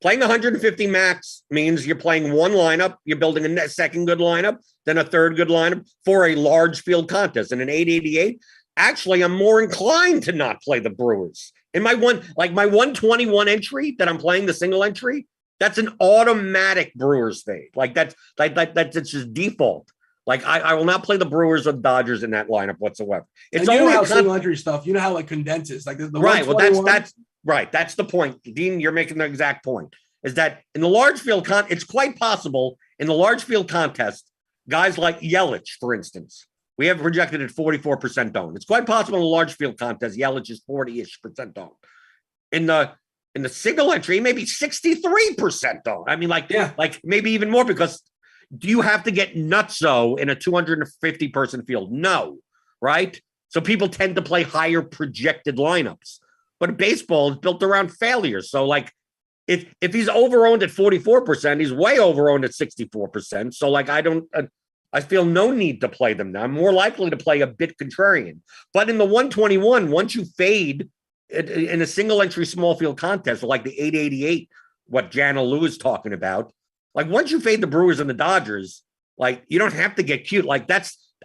Playing 150 max means you're playing one lineup, you're building a second good lineup, then a third good lineup for a large field contest. And in 888, actually, I'm more inclined to not play the Brewers. In my 121 entry that I'm playing, the single entry, that's an automatic Brewers fade. Like that's it's just default. Like I will not play the Brewers or the Dodgers in that lineup whatsoever. It's only how single entry stuff. You know how it condenses. Like the right. Well, that's right. That's the point, Dean. You're making the exact point. Is that in the large field it's quite possible in the large field contest, guys like Yelich, for instance, we have projected at 44% owned. It's quite possible in the large field contest, Yelich is 40-ish% owned. In the single entry, maybe 63% owned. I mean, like maybe even more because. Do you have to get nutso in a 250 person field? No, right? So people tend to play higher projected lineups. But baseball is built around failure. So like if he's overowned at 44%, he's way overowned at 64%. So like I feel no need to play them now. I'm more likely to play a bit contrarian. But in the 121, once you fade in a single entry small field contest, like the 888, what Jana Lou is talking about, like once you fade the Brewers and the Dodgers, like you don't have to get cute. Like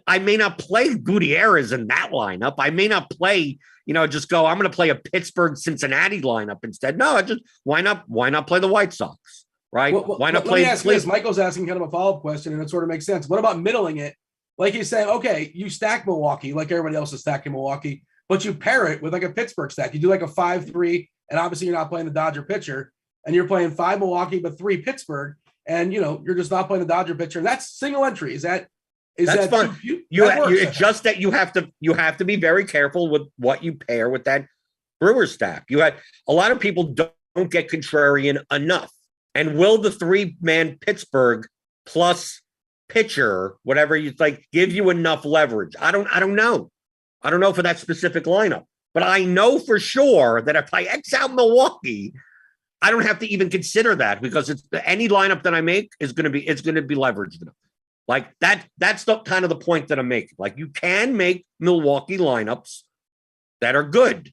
I may not play Gutierrez in that lineup. I may not play, just go, I'm going to play a Pittsburgh Cincinnati lineup instead. No, why not play the White Sox, right? Why not play? Let me ask this. Michael's asking kind of a follow-up question and it sort of makes sense. What about middling it? Like he's saying, okay, you stack Milwaukee like everybody else is stacking Milwaukee, but you pair it with like a Pittsburgh stack. You do like a 5-3, and obviously you're not playing the Dodger pitcher, and you're playing 5 Milwaukee, but 3 Pittsburgh. And you're just not playing the Dodger pitcher. And that's single entry. That's fun. It's just that you have to be very careful with what you pair with that Brewer stack. You had a lot of people don't get contrarian enough. And will the 3-man Pittsburgh plus pitcher, whatever you like, give you enough leverage? I don't know. I don't know for that specific lineup. But I know for sure that if I X out Milwaukee, I don't have to even consider that because it's any lineup that I make is going to be leveraged enough. Like that's the kind of the point that I'm making. Like you can make Milwaukee lineups that are good,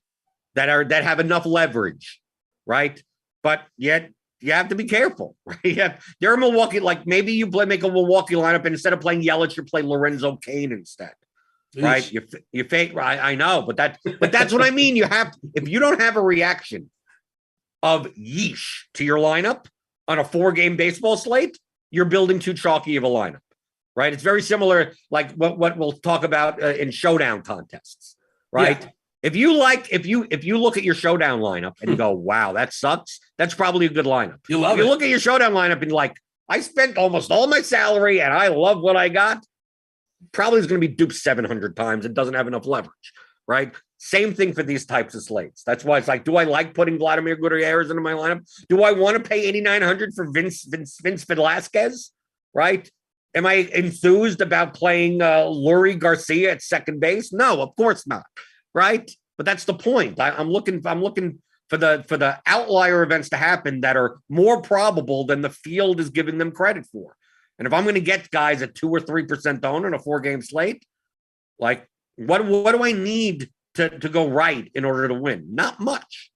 that have enough leverage, right? But yet you have to be careful, right? There are Milwaukee, like maybe you make a Milwaukee lineup and instead of playing Yelich, you play Lorenzo Cain instead. Eesh. Right? You fake, right? I know, but that's what I mean. You have, if you don't have a reaction of yeesh to your lineup on a 4-game baseball slate, you're building too chalky of a lineup, right? It's very similar, like what we'll talk about in showdown contests, right? Yeah. If you look at your showdown lineup and you go, wow, that sucks, that's probably a good lineup. You look at your showdown lineup and you're like, I spent almost all my salary and I love what I got, probably is going to be duped 700 times and doesn't have enough leverage, right? Same thing for these types of slates. That's why it's like, do I like putting Vladimir Gutierrez into my lineup? Do I want to pay $8,900 for Vince Velasquez? Right? Am I enthused about playing Lurie Garcia at second base? No, of course not. Right? But that's the point. I'm looking for the outlier events to happen that are more probable than the field is giving them credit for. And if I'm going to get guys at 2 or 3% owned on a 4-game slate, like what do I need to go right in order to win? Not much.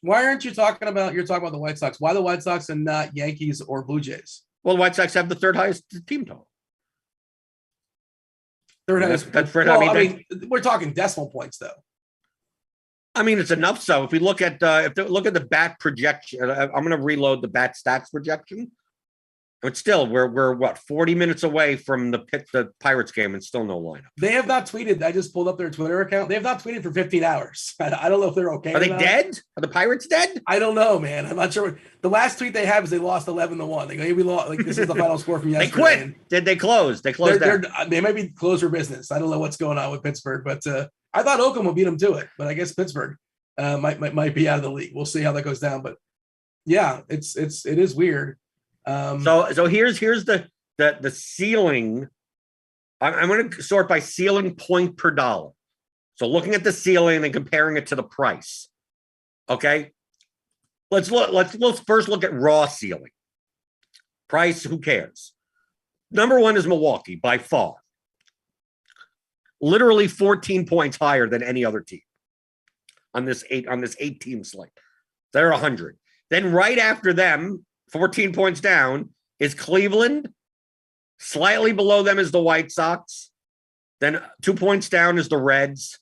Why aren't you talking about the White Sox? Why the White Sox and not Yankees or Blue Jays? Well, the White Sox have the 3rd highest team total. Third highest. We're talking decimal points though. I mean, it's enough. So if we look at the bat projection, I'm going to reload the bat stats projection. But still, we're what, 40 minutes away from the Pirates game and still no lineup. They have not tweeted. I just pulled up their Twitter account. They have not tweeted for 15 hours. I don't know if they're okay. Are they dead? Are the Pirates dead? I don't know, man. I'm not sure. The last tweet they have is they lost 11-1. They go, hey, we lost. Like, this is the final score from yesterday. They quit. Did they close? They closed down. They might be closed for business. I don't know what's going on with Pittsburgh, but I thought Oakland would beat them to it. But I guess Pittsburgh might be out of the league. We'll see how that goes down. But yeah, it is weird. So here's the ceiling. I'm going to sort by ceiling point per dollar. So looking at the ceiling and comparing it to the price. Okay. Let's first look at raw ceiling. Price, who cares? Number one is Milwaukee by far. Literally 14 points higher than any other team on this 8-team slate. They're 100. Then right after them, 14 points down, is Cleveland. Slightly below them is the White Sox. Then 2 points down is the Reds.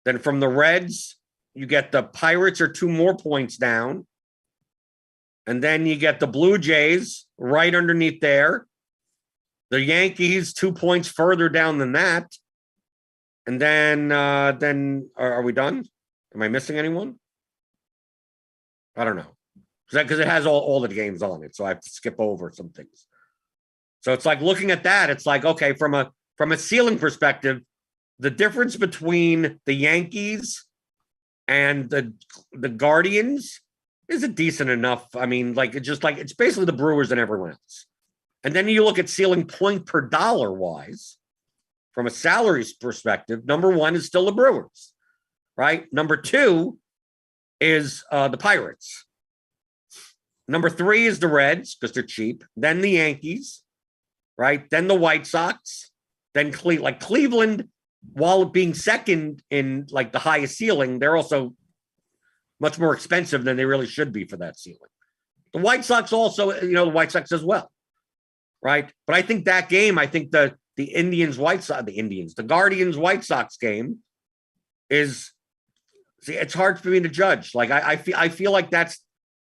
Then from the Reds, you get the Pirates are 2 more points down. And then you get the Blue Jays right underneath there. The Yankees 2 points further down than that. And then are we done? Am I missing anyone? I don't know. Because it has all the games on it. So I have to skip over some things. So it's like looking at that, it's like, okay, from a ceiling perspective, the difference between the Yankees and the Guardians is a decent enough. I mean, like it's basically the Brewers and everyone else. And then you look at ceiling point per dollar wise, from a salaries perspective, number one is still the Brewers, right? Number two is the Pirates. Number three is the Reds because they're cheap. Then the Yankees, right? Then the White Sox. Then Cleveland, while being second in like the highest ceiling, they're also much more expensive than they really should be for that ceiling. The White Sox also, the White Sox as well, right? But I think that game, the Guardians White Sox game it's hard for me to judge. Like I feel like that's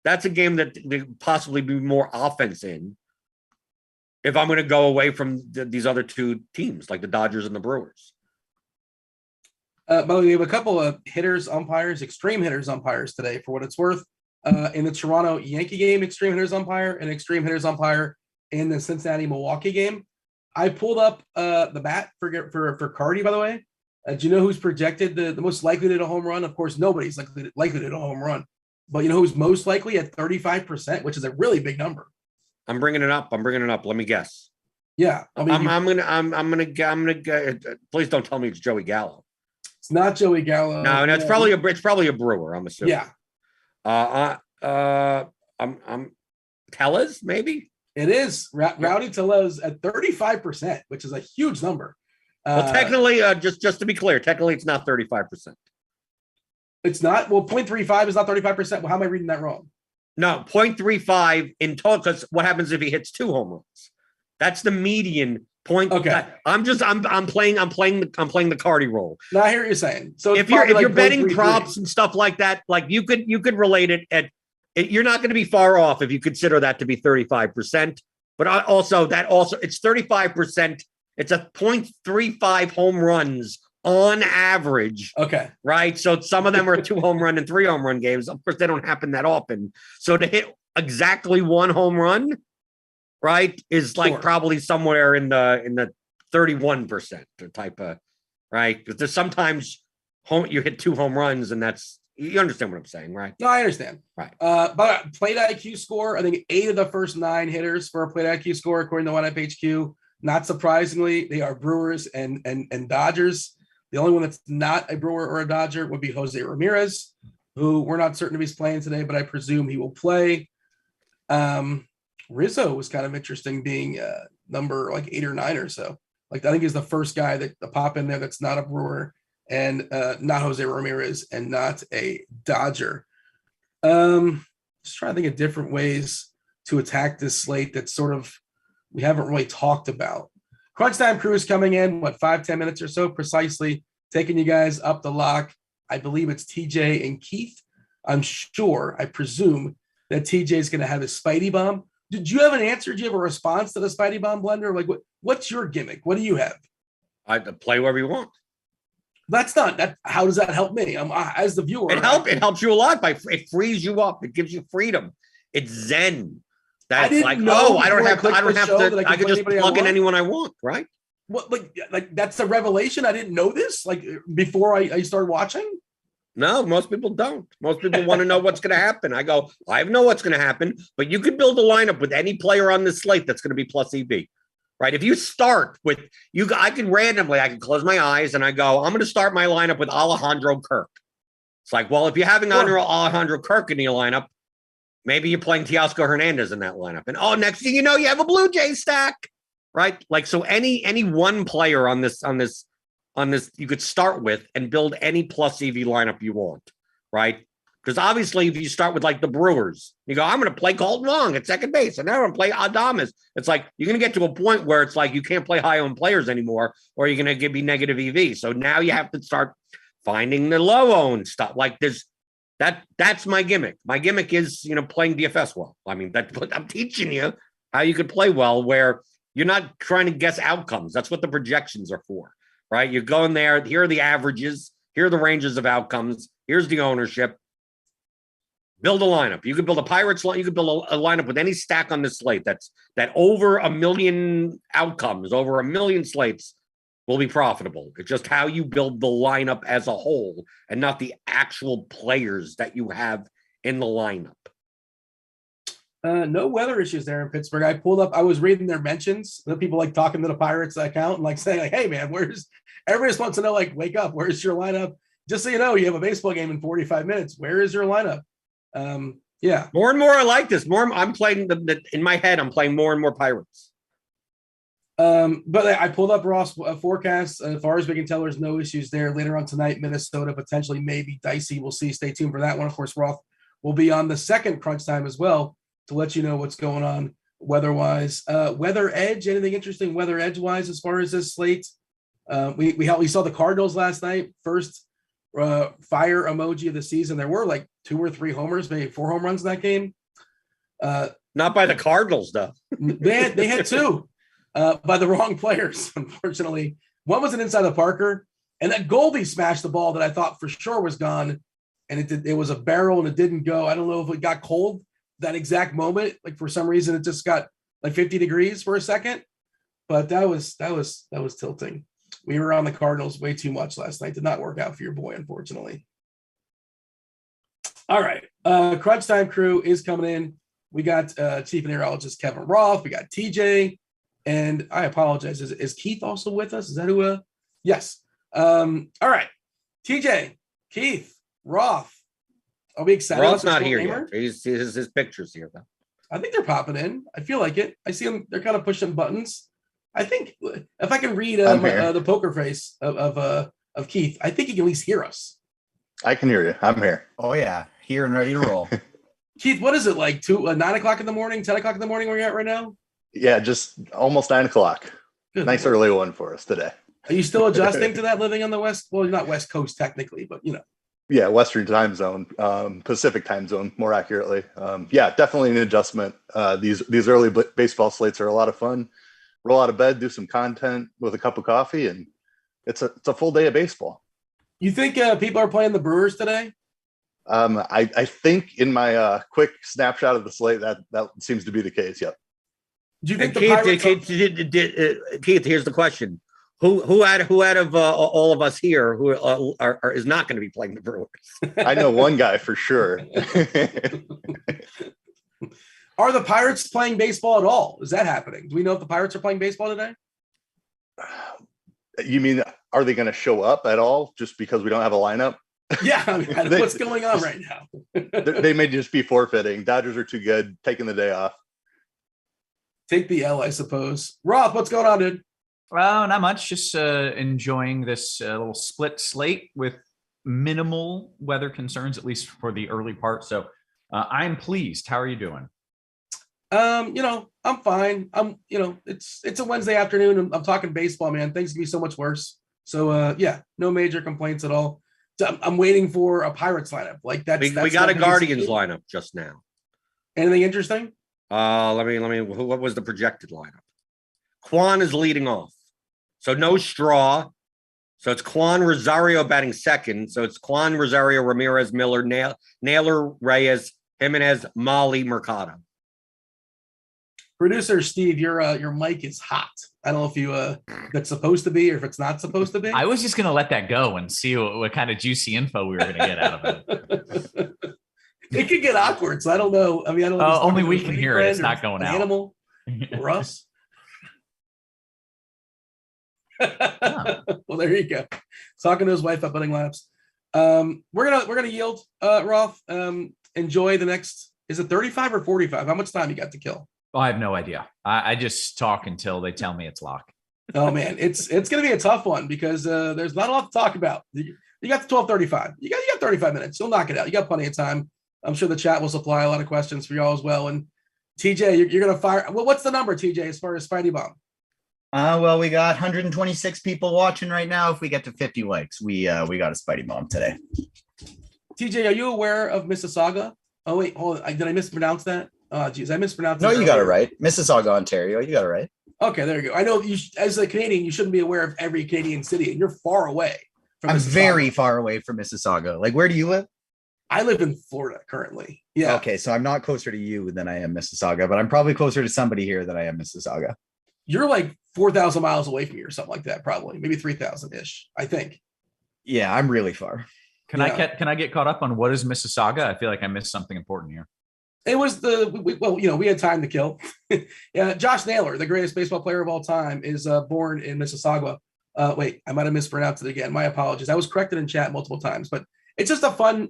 a game that could possibly be more offense in if I'm going to go away from these other two teams, like the Dodgers and the Brewers. But we have a couple of extreme hitters umpires today, for what it's worth. In the Toronto Yankee game, extreme hitters umpire, and extreme hitters umpire in the Cincinnati Milwaukee game. I pulled up the bat for Cardi, by the way. Do you know who's projected the most likely to hit a home run? Of course, nobody's likely to hit a home run. But you know who's most likely at 35%, which is a really big number. I'm bringing it up. Let me guess. Yeah, I mean, I'm gonna. Please don't tell me it's Joey Gallo. It's not Joey Gallo. No, it's probably a Brewer. I'm assuming. Yeah. I'm Tellez, maybe. It is Rowdy Tellez at 35%, which is a huge number. Well, technically, just to be clear, it's not 35%. It's not. Well, 0.35 is not 35%. Well, how am I reading that wrong? No, 0.35 in total. Because what happens if he hits 2 home runs? That's the median point. Okay. I'm playing the Cardi role. Now I hear what you're saying. So if you're betting props and stuff like that, like you could relate it you're not going to be far off if you consider that to be 35%. But also it's 35%. It's a 0.35 home runs on average. Okay. Right. So some of them are 2 home run and 3 home run games. Of course, they don't happen that often. So to hit exactly 1 home run, right, is like probably somewhere in the 31% type of, right? Because there's sometimes you hit 2 home runs and you understand what I'm saying, right? No, I understand. Right. But plate IQ score, I think 8 of the first 9 hitters for a plate IQ score, according to OneUp-HQ. Not surprisingly, they are Brewers and Dodgers. The only one that's not a Brewer or a Dodger would be Jose Ramirez, who we're not certain if he's playing today, but I presume he will play. Rizzo was kind of interesting, being number like 8 or 9 or so. Like I think he's the first guy that pop in there that's not a Brewer and not Jose Ramirez and not a Dodger. Just trying to think of different ways to attack this slate that sort of we haven't really talked about. Crunch Time Crew is coming in, 5-10 minutes or so precisely, taking you guys up the lock. I believe it's TJ and Keith. I presume that TJ is going to have his Spidey bomb did you have an answer? Do you have a response to the Spidey Bomb blender? Like, what's your gimmick? What do you have? I play wherever you want. That's not that. How does that help me? As the viewer, It helps you a lot it frees you up. It gives you freedom. It's zen. That's like, I don't have to. I can just plug in anyone I want, right? What, like that's a revelation. I didn't know this. Like before I started watching. No, most people don't. Most people want to know what's going to happen. I know what's going to happen, but you could build a lineup with any player on this slate that's going to be plus EV, right? If you start with I can close my eyes and I go, I'm going to start my lineup with Alejandro Kirk. It's like, well, if you're having Alejandro Kirk in your lineup, maybe you're playing Teoscar Hernandez in that lineup. And next thing you know, you have a Blue Jay stack, right? Like, so any one player on this, you could start with and build any plus EV lineup you want, right? Because obviously, if you start with like the Brewers, you go, I'm going to play Colton Wong at second base, and now I'm going to play Adames. It's like you're going to get to a point where it's like you can't play high-owned players anymore, or you're going to be negative EV. So now you have to start finding the low-owned stuff. Like that's my gimmick. My gimmick is, playing DFS well. I mean, I'm teaching you how you could play well, where you're not trying to guess outcomes. That's what the projections are for, right? You're going there. Here are the averages. Here are the ranges of outcomes. Here's the ownership. Build a lineup. You could build a Pirates line. You could build a lineup with any stack on this slate that over 1 million outcomes, over 1 million slates will be profitable. It's just how you build the lineup as a whole and not the actual players that you have in the lineup. No weather issues there in Pittsburgh. I was reading their mentions. The people like talking to the Pirates account and like saying like, hey man, everybody just wants to know, like, wake up. Where's your lineup? Just so you know, you have a baseball game in 45 minutes. Where is your lineup? Yeah. More and more I like this. I'm playing in my head, I'm playing more and more Pirates. But I pulled up Ross forecasts. As far as we can tell, there's no issues there. Later on tonight, Minnesota potentially maybe dicey. We'll see. Stay tuned for that one. Of course, Roth will be on the second crunch time as well to let you know what's going on weather-wise. Weather edge, anything interesting weather edge-wise as far as this slate? We saw the Cardinals last night, first fire emoji of the season. There were like 2 or 3 homers, maybe 4 home runs in that game. Not by the Cardinals, though. They had 2 by the wrong players, unfortunately. One was an inside the Parker, and that Goldie smashed the ball that I thought for sure was gone, and it was a barrel and it didn't go. I don't know if it got cold that exact moment. Like for some reason, it just got like 50 degrees for a second, but that was tilting. We were on the Cardinals way too much last night. Did not work out for your boy, unfortunately. All right. Crunch Time crew is coming in. We got Chief Meteorologist Kevin Roth. We got TJ. And I apologize. Is Keith also with us? Is that who? Yes. All right. TJ, Keith, Roth. Are we excited? Roth's not here yet. His picture's here, though. I think they're popping in. I feel like it. I see them. They're kind of pushing buttons. I think if I can read the poker face of Keith, I think he can at least hear us. I can hear you. I'm here. Oh, yeah. Here and ready to roll. Keith, what is it like? 9 o'clock in the morning, 10 o'clock in the morning where you're at right now? Yeah, just almost 9 o'clock. Good nice Lord. Early one for us today. Are you still adjusting to that living on the West? Well, you're not West Coast technically, but Yeah, Western time zone, Pacific time zone, more accurately. Yeah, definitely an adjustment. These early baseball slates are a lot of fun. Roll out of bed, do some content with a cup of coffee, and it's a full day of baseball. You think people are playing the Brewers today? I think in my quick snapshot of the slate that seems to be the case. Yep. Do you think Keith, here's the question: Who out of all of us here who is not going to be playing the Brewers? I know one guy for sure. Are the Pirates playing baseball at all? Is that happening? Do we know if the Pirates are playing baseball today? You mean, are they going to show up at all just because we don't have a lineup? Yeah, I mean, what's going on right now? They may just be forfeiting. Dodgers are too good, taking the day off. Take the L, I suppose. Roth, what's going on, dude? Well, not much. Just enjoying this little split slate with minimal weather concerns, at least for the early part. So I'm pleased. How are you doing? I'm fine. It's a Wednesday afternoon. And I'm talking baseball, man. Things can be so much worse. So yeah, no major complaints at all. I'm waiting for a Pirates lineup. Like that's we got a Guardians lineup just now. Anything interesting? What was the projected lineup? Quan is leading off. So no Straw. So it's Quan Rosario batting second. So it's Quan, Rosario, Ramirez, Miller, Naylor, Reyes, Jimenez, Molly, Mercado. Producer Steve, your mic is hot. I don't know if if it's supposed to be or if it's not supposed to be. I was just going to let that go and see what kind of juicy info we were going to get out of it. It could get awkward, so I don't know. I mean, I don't know. Only we can hear it. It's not going out. Animal or us. Well, there you go. Talking to his wife about putting laps. We're gonna yield, Roth. Enjoy the next. Is it 35 or 45? How much time you got to kill? Oh, I have no idea. I just talk until they tell me it's lock. Oh man, it's gonna be a tough one because there's not a lot to talk about. You got the 12:35. You got 35 minutes. You'll knock it out. You got plenty of time. I'm sure the chat will supply a lot of questions for y'all as well. And TJ, you're gonna fire. Well, what's the number, TJ, as far as Spidey Bomb? Well, we got 126 people watching right now. If we get to 50 likes, we got a Spidey Bomb today. TJ, are you aware of Mississauga? Oh wait, hold on. Did I mispronounce that? Oh geez, I mispronounced it. No, you got it right. Mississauga, Ontario. You got it right. Okay, there you go. I know you, as a Canadian, you shouldn't be aware of every Canadian city, and you're far away from I'm Mississauga. very far away from Mississauga. Like, where do you live? I live in Florida currently. Yeah. Okay, so I'm not closer to you than I am Mississauga, but I'm probably closer to somebody here than I am Mississauga. You're like 4,000 miles away from me or something like that, probably. Maybe 3,000-ish, I think. Yeah, I'm really far. Can I get caught up on what is Mississauga? I feel like I missed something important here. It was we had time to kill. Yeah, Josh Naylor, the greatest baseball player of all time, is born in Mississauga. Wait, I might have mispronounced it again. My apologies. I was corrected in chat multiple times, but it's just a fun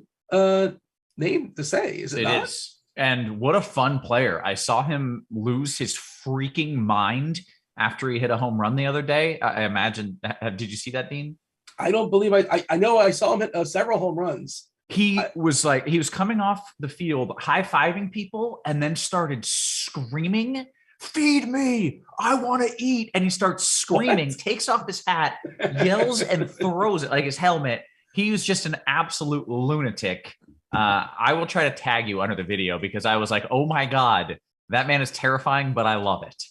name to say, is it not? It is. And what a fun player. I saw him lose his freaking mind after he hit a home run the other day. I imagine. Did you see that, Dean? I don't believe I know I saw him hit several home runs. He was coming off the field, high-fiving people, and then started screaming, "Feed me! I want to eat!" And he starts screaming, takes off his hat, yells, and throws it like his helmet. He was just an absolute lunatic. I will try to tag you under the video because I was like, oh my God, that man is terrifying, but I love it.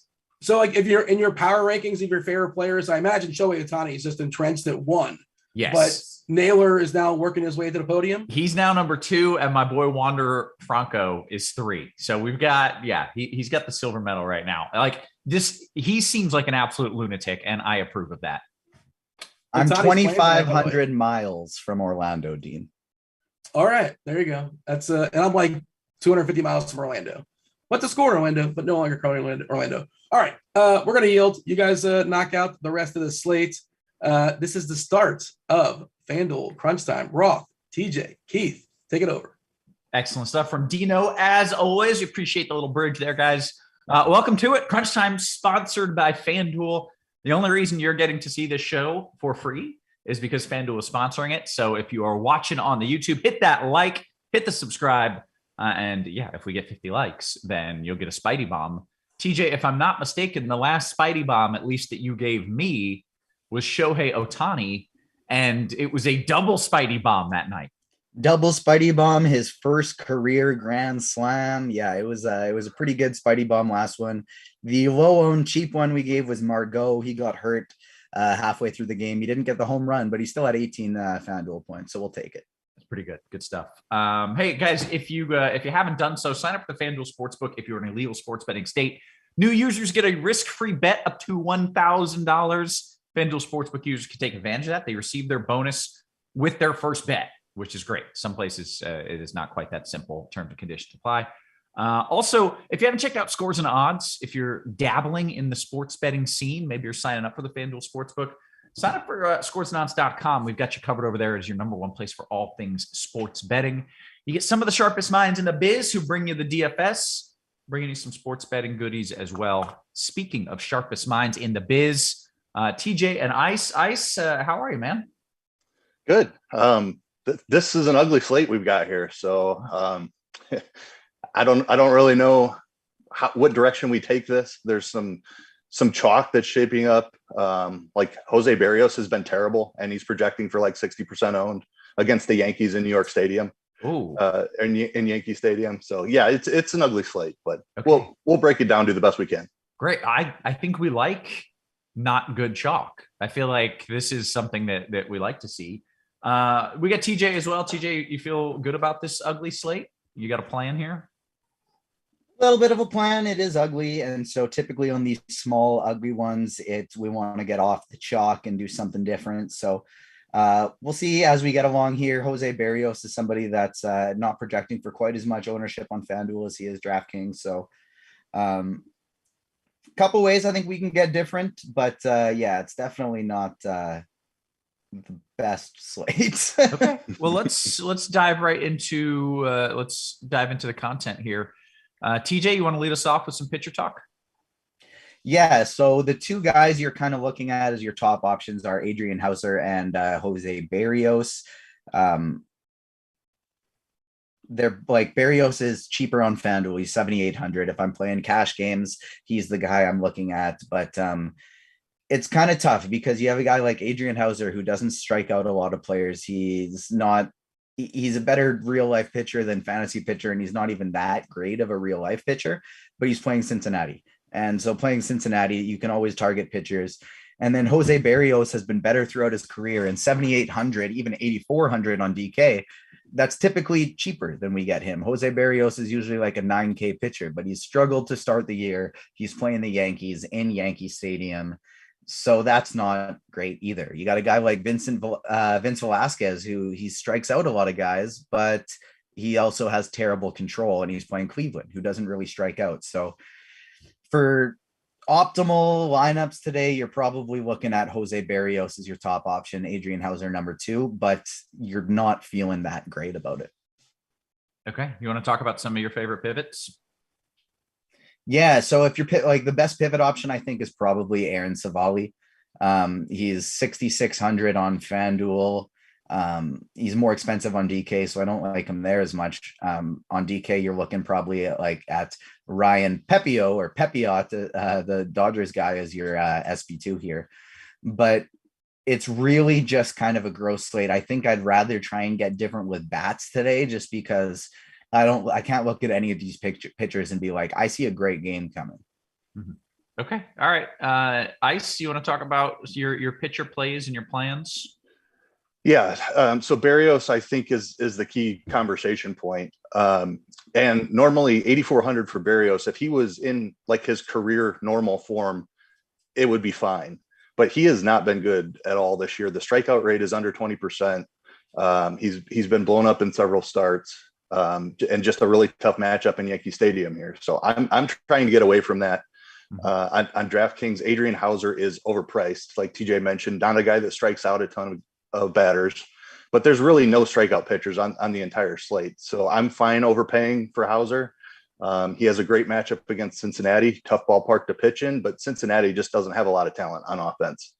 So like if you're in your power rankings of your favorite players, I imagine Shohei Ohtani is just entrenched at 1. Yes. But Naylor is now working his way to the podium. He's now number 2, and my boy Wander Franco is 3. So we've got, he's got the silver medal right now. Like this, he seems like an absolute lunatic, and I approve of that. I'm Ohtani's 2,500 miles from Orlando, Dean. All right, there you go. That's and I'm like 250 miles from Orlando. Went to school in Orlando, but no longer calling Orlando. All right, we're gonna yield. You guys knock out the rest of the slate. This is the start of FanDuel Crunch Time. Roth, TJ, Keith, take it over. Excellent stuff from Dino. As always, we appreciate the little bridge there, guys. Welcome to it. Crunch Time sponsored by FanDuel. The only reason you're getting to see this show for free is because FanDuel is sponsoring it. So if you are watching on the YouTube, hit that like, hit the subscribe. And if we get 50 likes, then you'll get a Spidey Bomb. TJ, if I'm not mistaken, the last Spidey Bomb, at least that you gave me, was Shohei Ohtani. And it was a double Spidey Bomb that night. Double Spidey Bomb, his first career Grand Slam. Yeah, it was a pretty good Spidey Bomb last one. The low-owned cheap one we gave was Margot. He got hurt halfway through the game. He didn't get the home run, but he still had 18 FanDuel points, so we'll take it. That's pretty good. Good stuff. Hey, guys, if you haven't done so, sign up for the FanDuel Sportsbook if you're in a legal sports betting state. New users get a risk-free bet up to $1,000. FanDuel Sportsbook users can take advantage of that. They receive their bonus with their first bet, which is great. Some places it is not quite that simple. Terms and conditions apply. Also, if you haven't checked out Scores and Odds, if you're dabbling in the sports betting scene, maybe you're signing up for the FanDuel Sportsbook, sign up for scoresandodds.com. We've got you covered over there as your number one place for all things sports betting. You get some of the sharpest minds in the biz who bring you the DFS, bringing you some sports betting goodies as well. Speaking of sharpest minds in the biz, TJ and Ice, how are you, man? Good. This is an ugly slate we've got here. So I don't really know what direction we take this. There's some chalk that's shaping up. Like Jose Barrios has been terrible, and he's projecting for like 60% owned against the Yankees in New York Stadium. in Yankee Stadium. So yeah, it's an ugly slate, but Okay. we'll break it down, do the best we can. Great. I think we like not good chalk. I feel like this is something that we like to see. We got TJ as well. TJ, you feel good about this ugly slate? You got a plan here? A little bit of a plan. It is ugly, and so typically on these small ugly ones, we want to get off the chalk and do something different. So we'll see as we get along here. Jose Barrios is somebody that's not projecting for quite as much ownership on FanDuel as he is DraftKings. So couple ways I think we can get different, but yeah, it's definitely not the best slate. Okay. Well, let's dive right into the content here. TJ, you want to lead us off with some pitcher talk? Yeah, so the two guys you're kind of looking at as your top options are Adrian Hauser and Jose Barrios. They're like, Barrios is cheaper on FanDuel. He's 7,800. If I'm playing cash games, he's the guy I'm looking at. But it's kind of tough because you have a guy like Adrian Hauser who doesn't strike out a lot of players. He's a better real life pitcher than fantasy pitcher, and he's not even that great of a real life pitcher, but he's playing Cincinnati. And so playing Cincinnati, you can always target pitchers. And then Jose Barrios has been better throughout his career, and 7,800, even 8,400 on DK. That's typically cheaper than we get him. Jose Barrios is usually like a 9K pitcher, but he's struggled to start the year. He's playing the Yankees in Yankee Stadium. So that's not great either. You got a guy like Vince Velasquez, who he strikes out a lot of guys, but he also has terrible control, and he's playing Cleveland, who doesn't really strike out. So for optimal lineups today, you're probably looking at Jose Barrios as your top option, Adrian Hauser number 2, but you're not feeling that great about it. Okay. You want to talk about some of your favorite pivots? Yeah. So if you're like, the best pivot option, I think, is probably Aaron Savali. He's 6,600 on FanDuel. He's more expensive on DK, so I don't like him there as much. On DK, you're looking probably at Ryan Pepiot or Pepiot, the Dodgers guy, as your SP2 here. But it's really just kind of a gross slate. I think I'd rather try and get different with bats today, just because I can't look at any of these pitchers and be like, I see a great game coming. Mm-hmm. Okay. All right. Ice, you want to talk about your pitcher plays and your plans? Yeah. So Barrios, I think, is the key conversation point. And normally 8,400 for Barrios, if he was in like his career normal form, it would be fine. But he has not been good at all this year. The strikeout rate is under 20%. He's been blown up in several starts, and just a really tough matchup in Yankee Stadium here. So I'm trying to get away from that. On DraftKings, Adrian Hauser is overpriced, like TJ mentioned, not a guy that strikes out a ton of batters, but there's really no strikeout pitchers on the entire slate. So I'm fine overpaying for Hauser. He has a great matchup against Cincinnati, tough ballpark to pitch in, but Cincinnati just doesn't have a lot of talent on offense.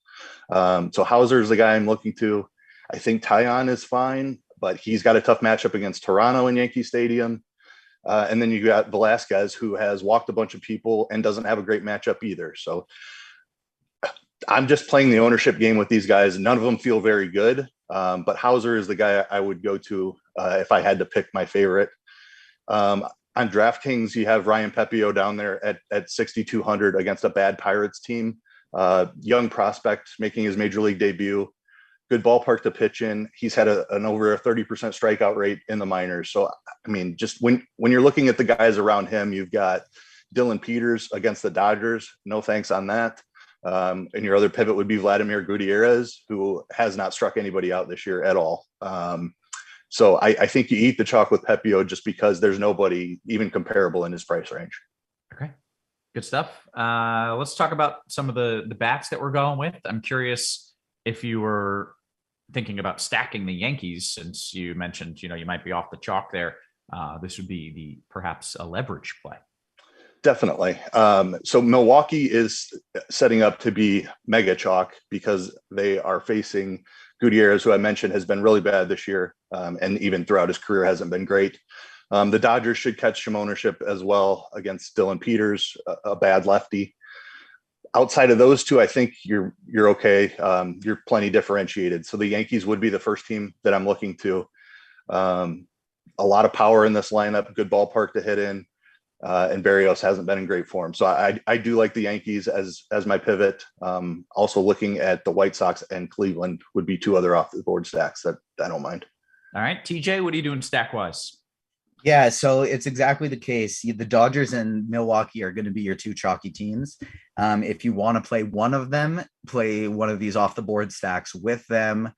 So Hauser is the guy I'm looking to. I think Taillon is fine, but he's got a tough matchup against Toronto in Yankee Stadium. And then you got Velasquez, who has walked a bunch of people and doesn't have a great matchup either. So I'm just playing the ownership game with these guys. None of them feel very good, but Hauser is the guy I would go to if I had to pick my favorite. On DraftKings, you have Ryan Pepiot down there at 6,200 against a bad Pirates team. Young prospect making his major league debut. Good ballpark to pitch in. He's had an over a 30% strikeout rate in the minors. So, I mean, just when you're looking at the guys around him, you've got Dylan Peters against the Dodgers. No thanks on that. And your other pivot would be Vladimir Gutierrez, who has not struck anybody out this year at all. So I think you eat the chalk with Pepiot just because there's nobody even comparable in his price range. Okay. Good stuff. Let's talk about some of the bats that we're going with. I'm curious if you were thinking about stacking the Yankees, since you mentioned, you might be off the chalk there. This would be perhaps a leverage play. Definitely. So Milwaukee is setting up to be mega chalk because they are facing Gutierrez, who I mentioned has been really bad this year, and even throughout his career hasn't been great. The Dodgers should catch some ownership as well against Dylan Peters, a bad lefty. Outside of those two, I think you're okay. You're plenty differentiated. So the Yankees would be the first team that I'm looking to. A lot of power in this lineup, good ballpark to hit in. And Berrios hasn't been in great form. So I do like the Yankees as my pivot. Also looking at the White Sox and Cleveland would be two other off the board stacks that I don't mind. All right, TJ, what are you doing stack wise? Yeah, so it's exactly the case. The Dodgers and Milwaukee are going to be your two chalky teams. If you want to play one of them, play one of these off the board stacks with them,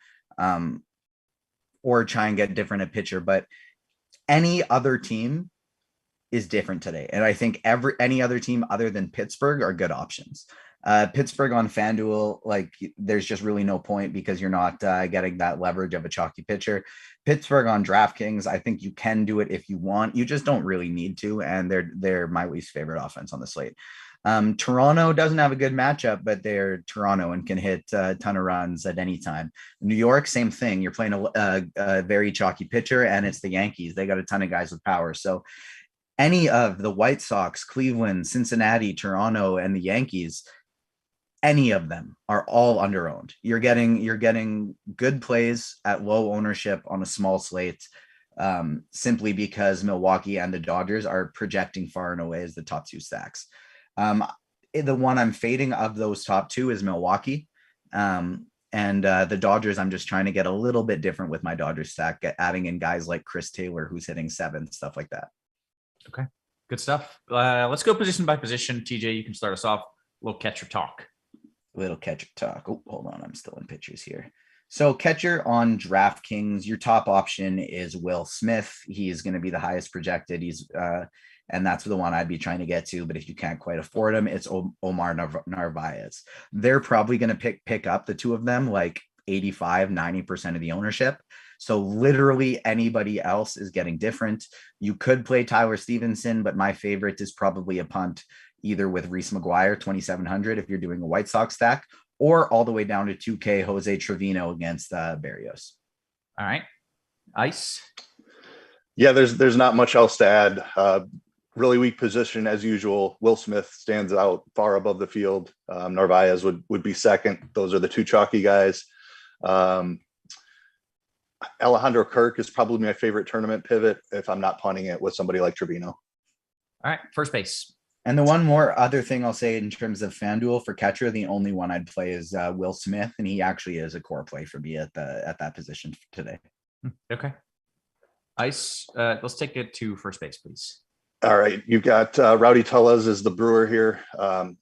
or try and get different at pitcher. But any other team is different today. And I think any other team other than Pittsburgh are good options. Pittsburgh on FanDuel, like there's just really no point because you're not getting that leverage of a chalky pitcher. Pittsburgh on DraftKings, I think you can do it if you want. You just don't really need to. And they're my least favorite offense on the slate. Toronto doesn't have a good matchup, but they're Toronto and can hit a ton of runs at any time. New York, same thing. You're playing a very chalky pitcher, and it's the Yankees. They got a ton of guys with power. So any of the White Sox, Cleveland, Cincinnati, Toronto, and the Yankees, any of them are all underowned. You're getting good plays at low ownership on a small slate, simply because Milwaukee and the Dodgers are projecting far and away as the top two stacks. The one I'm fading of those top two is Milwaukee. And the Dodgers, I'm just trying to get a little bit different with my Dodgers stack, adding in guys like Chris Taylor, who's hitting 7, stuff like that. Okay, good stuff. Let's go position by position. TJ, you can start us off. Little catcher talk. Little catcher talk. Oh, hold on. I'm still in pitchers here. So catcher on DraftKings, your top option is Will Smith. He is going to be the highest projected. And that's the one I'd be trying to get to. But if you can't quite afford him, it's Omar Narvaez. They're probably going to pick up the two of them, like 85, 90% of the ownership. So literally anybody else is getting different. You could play Tyler Stevenson, but my favorite is probably a punt, either with Reese McGuire, 2,700 if you're doing a White Sox stack, or all the way down to 2K Jose Trevino against Berrios. All right. Ice. Yeah, there's not much else to add. Really weak position as usual. Will Smith stands out far above the field. Narvaez would be second. Those are the two chalky guys. Alejandro Kirk is probably my favorite tournament pivot if I'm not punting it with somebody like Trevino. All right, first base. And the one more other thing I'll say in terms of FanDuel for catcher, the only one I'd play is Will Smith, and he actually is a core play for me at that position today. Okay. Ice, let's take it to first base, please. All right, you've got Rowdy Tellez is the Brewer here.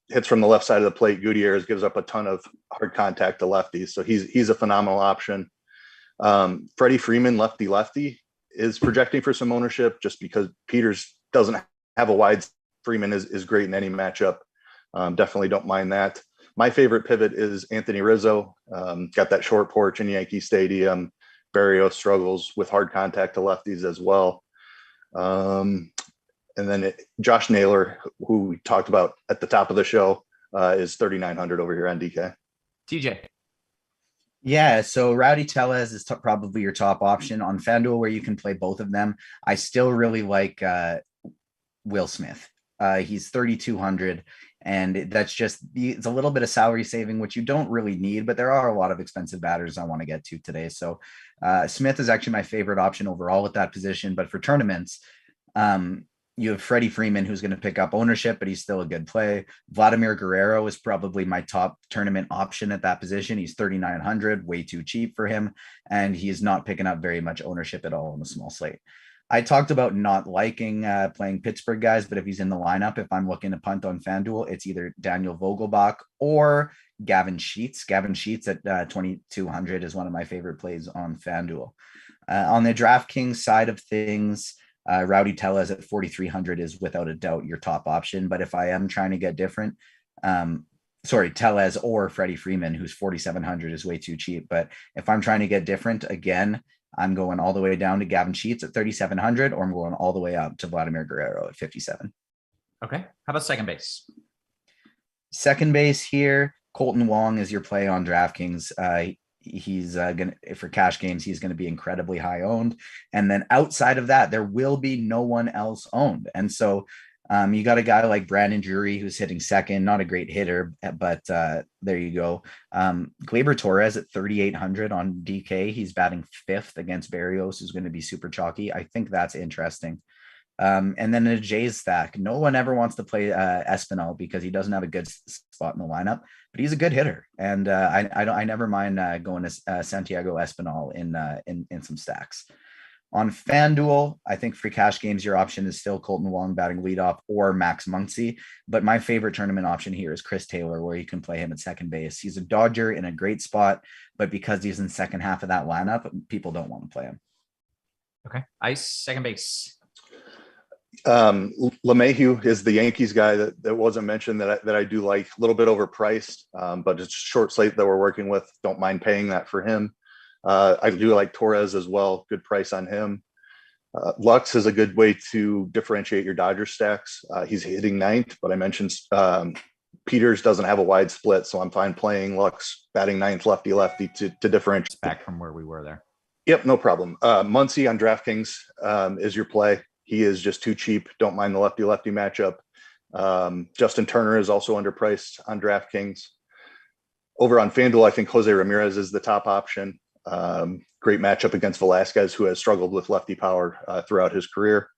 Hits from the left side of the plate. Gutierrez gives up a ton of hard contact to lefties, so he's a phenomenal option. Freddie Freeman, lefty, is projecting for some ownership just because Peters doesn't have a wide. Freeman is great in any matchup. Definitely don't mind that. My favorite pivot is Anthony Rizzo. Got that short porch in Yankee Stadium. Berrios struggles with hard contact to lefties as well. And then Josh Naylor, who we talked about at the top of the show, is 3,900 over here on DK. TJ. Yeah, so Rowdy Tellez is probably your top option on FanDuel, where you can play both of them. I still really like Will Smith. He's 3,200, and it's a little bit of salary saving, which you don't really need, but there are a lot of expensive batters I want to get to today. So Smith is actually my favorite option overall at that position. But for tournaments, you have Freddie Freeman, who's going to pick up ownership, but he's still a good play. Vladimir Guerrero is probably my top tournament option at that position. He's 3,900, way too cheap for him, and he's not picking up very much ownership at all on the small slate. I talked about not liking playing Pittsburgh guys, but if he's in the lineup, if I'm looking to punt on FanDuel, it's either Daniel Vogelbach or Gavin Sheets. Gavin Sheets at 2,200 is one of my favorite plays on FanDuel. On the DraftKings side of things, Rowdy Tellez at 4,300 is without a doubt your top option. But if I am trying to get different, Tellez or Freddie Freeman, who's 4,700 is way too cheap. But if I'm trying to get different, again, I'm going all the way down to Gavin Sheets at 3,700, or I'm going all the way up to Vladimir Guerrero at 57. Okay. How about second base? Second base here, Colton Wong is your play on DraftKings. He's going to, for cash games, he's going to be incredibly high owned. And then outside of that, there will be no one else owned. And so You got a guy like Brandon Drury who's hitting second, not a great hitter, but there you go. Gleyber Torres at 3,800 on DK. He's batting fifth against Barrios, who's going to be super chalky. I think that's interesting. And then a Jays stack. No one ever wants to play Espinal because he doesn't have a good spot in the lineup, but he's a good hitter, and I never mind going to Santiago Espinal in some stacks. On FanDuel, I think free cash games, your option is still Colton Wong batting leadoff or Max Muncy. But my favorite tournament option here is Chris Taylor, where you can play him at second base. He's a Dodger in a great spot, but because he's in the second half of that lineup, people don't want to play him. Okay. Ice, second base. LeMahieu is the Yankees guy that wasn't mentioned that I do like. A little bit overpriced, but it's a short slate that we're working with. Don't mind paying that for him. I do like Torres as well. Good price on him. Lux is a good way to differentiate your Dodger stacks. He's hitting ninth, but I mentioned Peters doesn't have a wide split, so I'm fine playing Lux batting ninth, lefty to differentiate. Back from where we were there. Yep, no problem. Muncy on DraftKings is your play. He is just too cheap. Don't mind the lefty matchup. Justin Turner is also underpriced on DraftKings. Over on FanDuel, I think Jose Ramirez is the top option. Great matchup against Velasquez, who has struggled with lefty power throughout his career.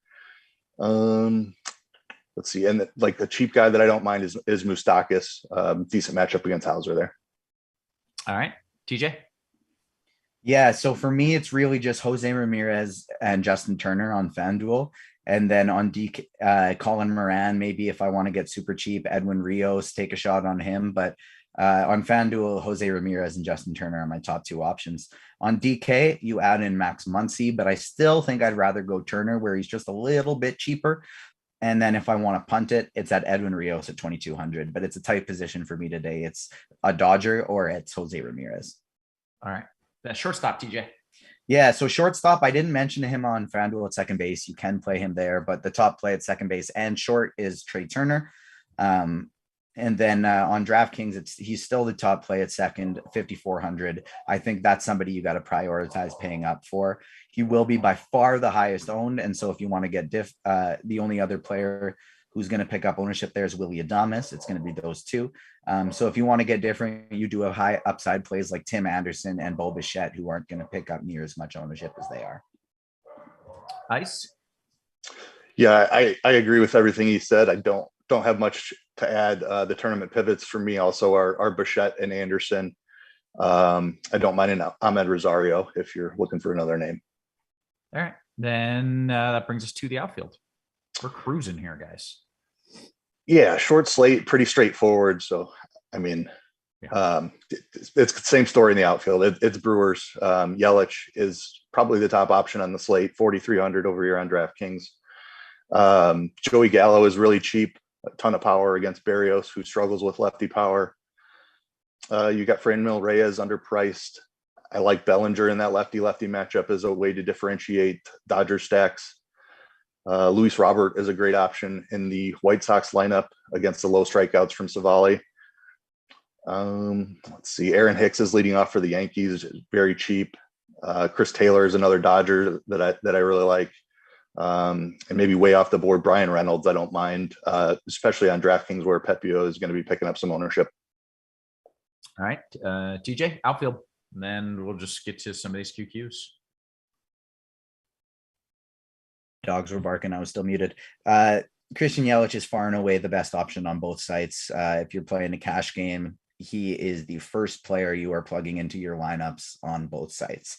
Let's see. And the cheap guy that I don't mind is Moustakas. Decent matchup against Hauser there. All right. TJ? Yeah, so for me, it's really just Jose Ramirez and Justin Turner on FanDuel. And then on Colin Moran, maybe if I want to get super cheap, Edwin Rios, take a shot on him. But on FanDuel, Jose Ramirez and Justin Turner are my top two options. On DK, you add in Max Muncy, but I still think I'd rather go Turner, where he's just a little bit cheaper. And then if I want to punt it, it's at Edwin Rios at 2,200. But it's a tight position for me today. It's a Dodger or it's Jose Ramirez. All right. That shortstop, TJ. Yeah, so shortstop, I didn't mention him on FanDuel at second base. You can play him there, but the top play at second base and short is Trey Turner. And then on DraftKings, he's still the top play at second, 5,400. I think that's somebody you got to prioritize paying up for. He will be by far the highest owned, and so if you want to get the only other player who's going to pick up ownership there is Willy Adames. It's going to be those two. So if you want to get different, you do have high upside plays like Tim Anderson and Bo Bichette, who aren't going to pick up near as much ownership as they are. Ice? Yeah, I agree with everything he said. I don't have much to add. The tournament pivots for me also are Bichette and Anderson. I don't mind an Ahmed Rosario if you're looking for another name. All right. Then that brings us to the outfield. We're cruising here, guys. Yeah, short slate, pretty straightforward. So, I mean, it's the same story in the outfield. It's Brewers. Yelich is probably the top option on the slate, 4,300 over here on DraftKings. Joey Gallo is really cheap, a ton of power against Barrios, who struggles with lefty power. You got Franmil Reyes underpriced. I like Bellinger in that lefty matchup as a way to differentiate Dodger stacks. Luis Robert is a great option in the White Sox lineup against the low strikeouts from Savali. Let's see. Aaron Hicks is leading off for the Yankees, very cheap. Chris Taylor is another Dodger that I really like. And maybe way off the board, Brian Reynolds, I don't mind, especially on DraftKings where Pepio is going to be picking up some ownership. All right. TJ, outfield. And then we'll just get to some of these QQs. Dogs were barking. I was still muted. Christian Yelich is far and away the best option on both sites. If you're playing a cash game, he is the first player you are plugging into your lineups on both sites.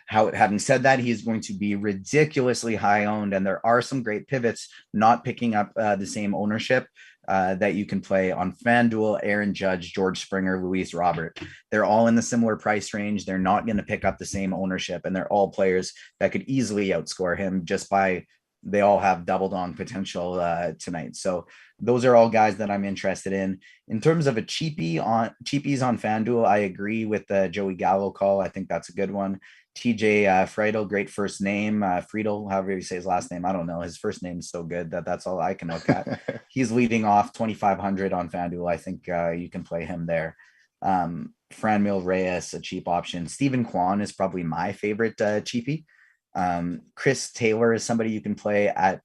Having said that, he's going to be ridiculously high owned, and there are some great pivots not picking up the same ownership that you can play on FanDuel. Aaron Judge, George Springer, Luis Robert. They're all in the similar price range. They're not going to pick up the same ownership, and they're all players that could easily outscore him just by they all have double dong potential tonight. So those are all guys that I'm interested in. In terms of a cheapies on FanDuel, I agree with the Joey Gallo call. I think that's a good one. TJ Friedel, great first name. Friedel, however you say his last name, I don't know. His first name is so good that's all I can look at. He's leading off 2,500 on FanDuel. I think you can play him there. Franmil Reyes, a cheap option. Steven Kwan is probably my favorite cheapie. Chris Taylor is somebody you can play at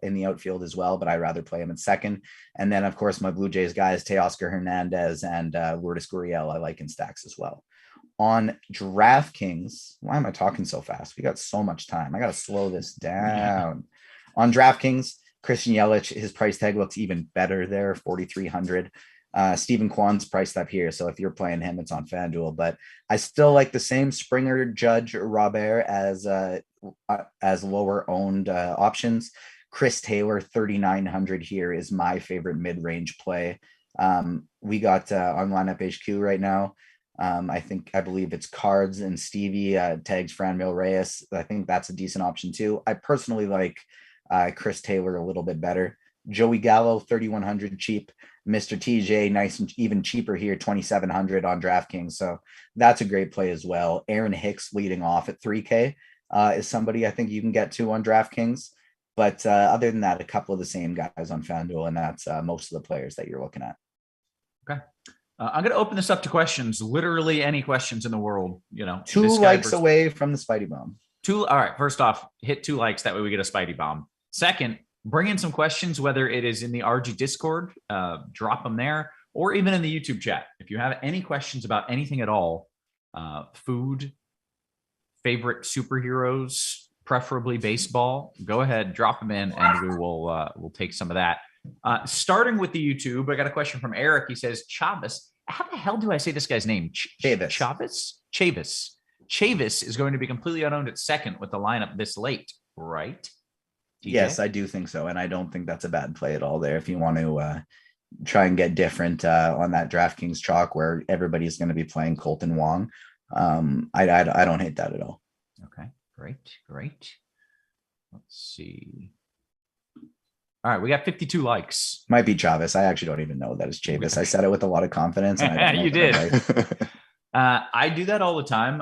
in the outfield as well, but I'd rather play him in second. And then, of course, my Blue Jays guys, Teoscar Hernandez and Lourdes Gurriel, I like in stacks as well. On DraftKings, why am I talking so fast? We got so much time. I got to slow this down. On DraftKings, Christian Yelich, his price tag looks even better there, 4,300. Stephen Kwan's priced up here, so if you're playing him, it's on FanDuel. But I still like the same Springer, Judge, Robert as lower owned options. Chris Taylor, 3,900 here is my favorite mid-range play. We got on lineup HQ right now. I believe it's Cards and Stevie tags Franmil Reyes. I think that's a decent option too. I personally like Chris Taylor a little bit better. Joey Gallo, 3,100 cheap. Mr. TJ, nice and even cheaper here, 2,700 on DraftKings. So that's a great play as well. Aaron Hicks leading off at 3K is somebody I think you can get to on DraftKings. But other than that, a couple of the same guys on FanDuel, and that's most of the players that you're looking at. Okay. I'm going to open this up to questions. Literally any questions in the world. You know, 2 likes away from the Spidey Bomb. All right. First off, hit 2 likes. That way we get a Spidey Bomb. Second, bring in some questions, whether it is in the RG Discord, drop them there, or even in the YouTube chat. If you have any questions about anything at all, food, favorite superheroes, preferably baseball, go ahead, drop them in, and we will we'll take some of that. Starting with the YouTube, I got a question from Eric. He says, Chavis. How the hell do I say this guy's name? Chavis? Chavis is going to be completely unowned at second with the lineup this late, right? TJ? Yes, I do think so. And I don't think that's a bad play at all there. If you want to try and get different on that DraftKings chalk where everybody's going to be playing Colton Wong, I don't hate that at all. Okay, great. Let's see. All right, we got 52 likes. Might be Chavis. I actually don't even know that it's Chavis. I said it with a lot of confidence. And I don't know you did. Right. I do that all the time.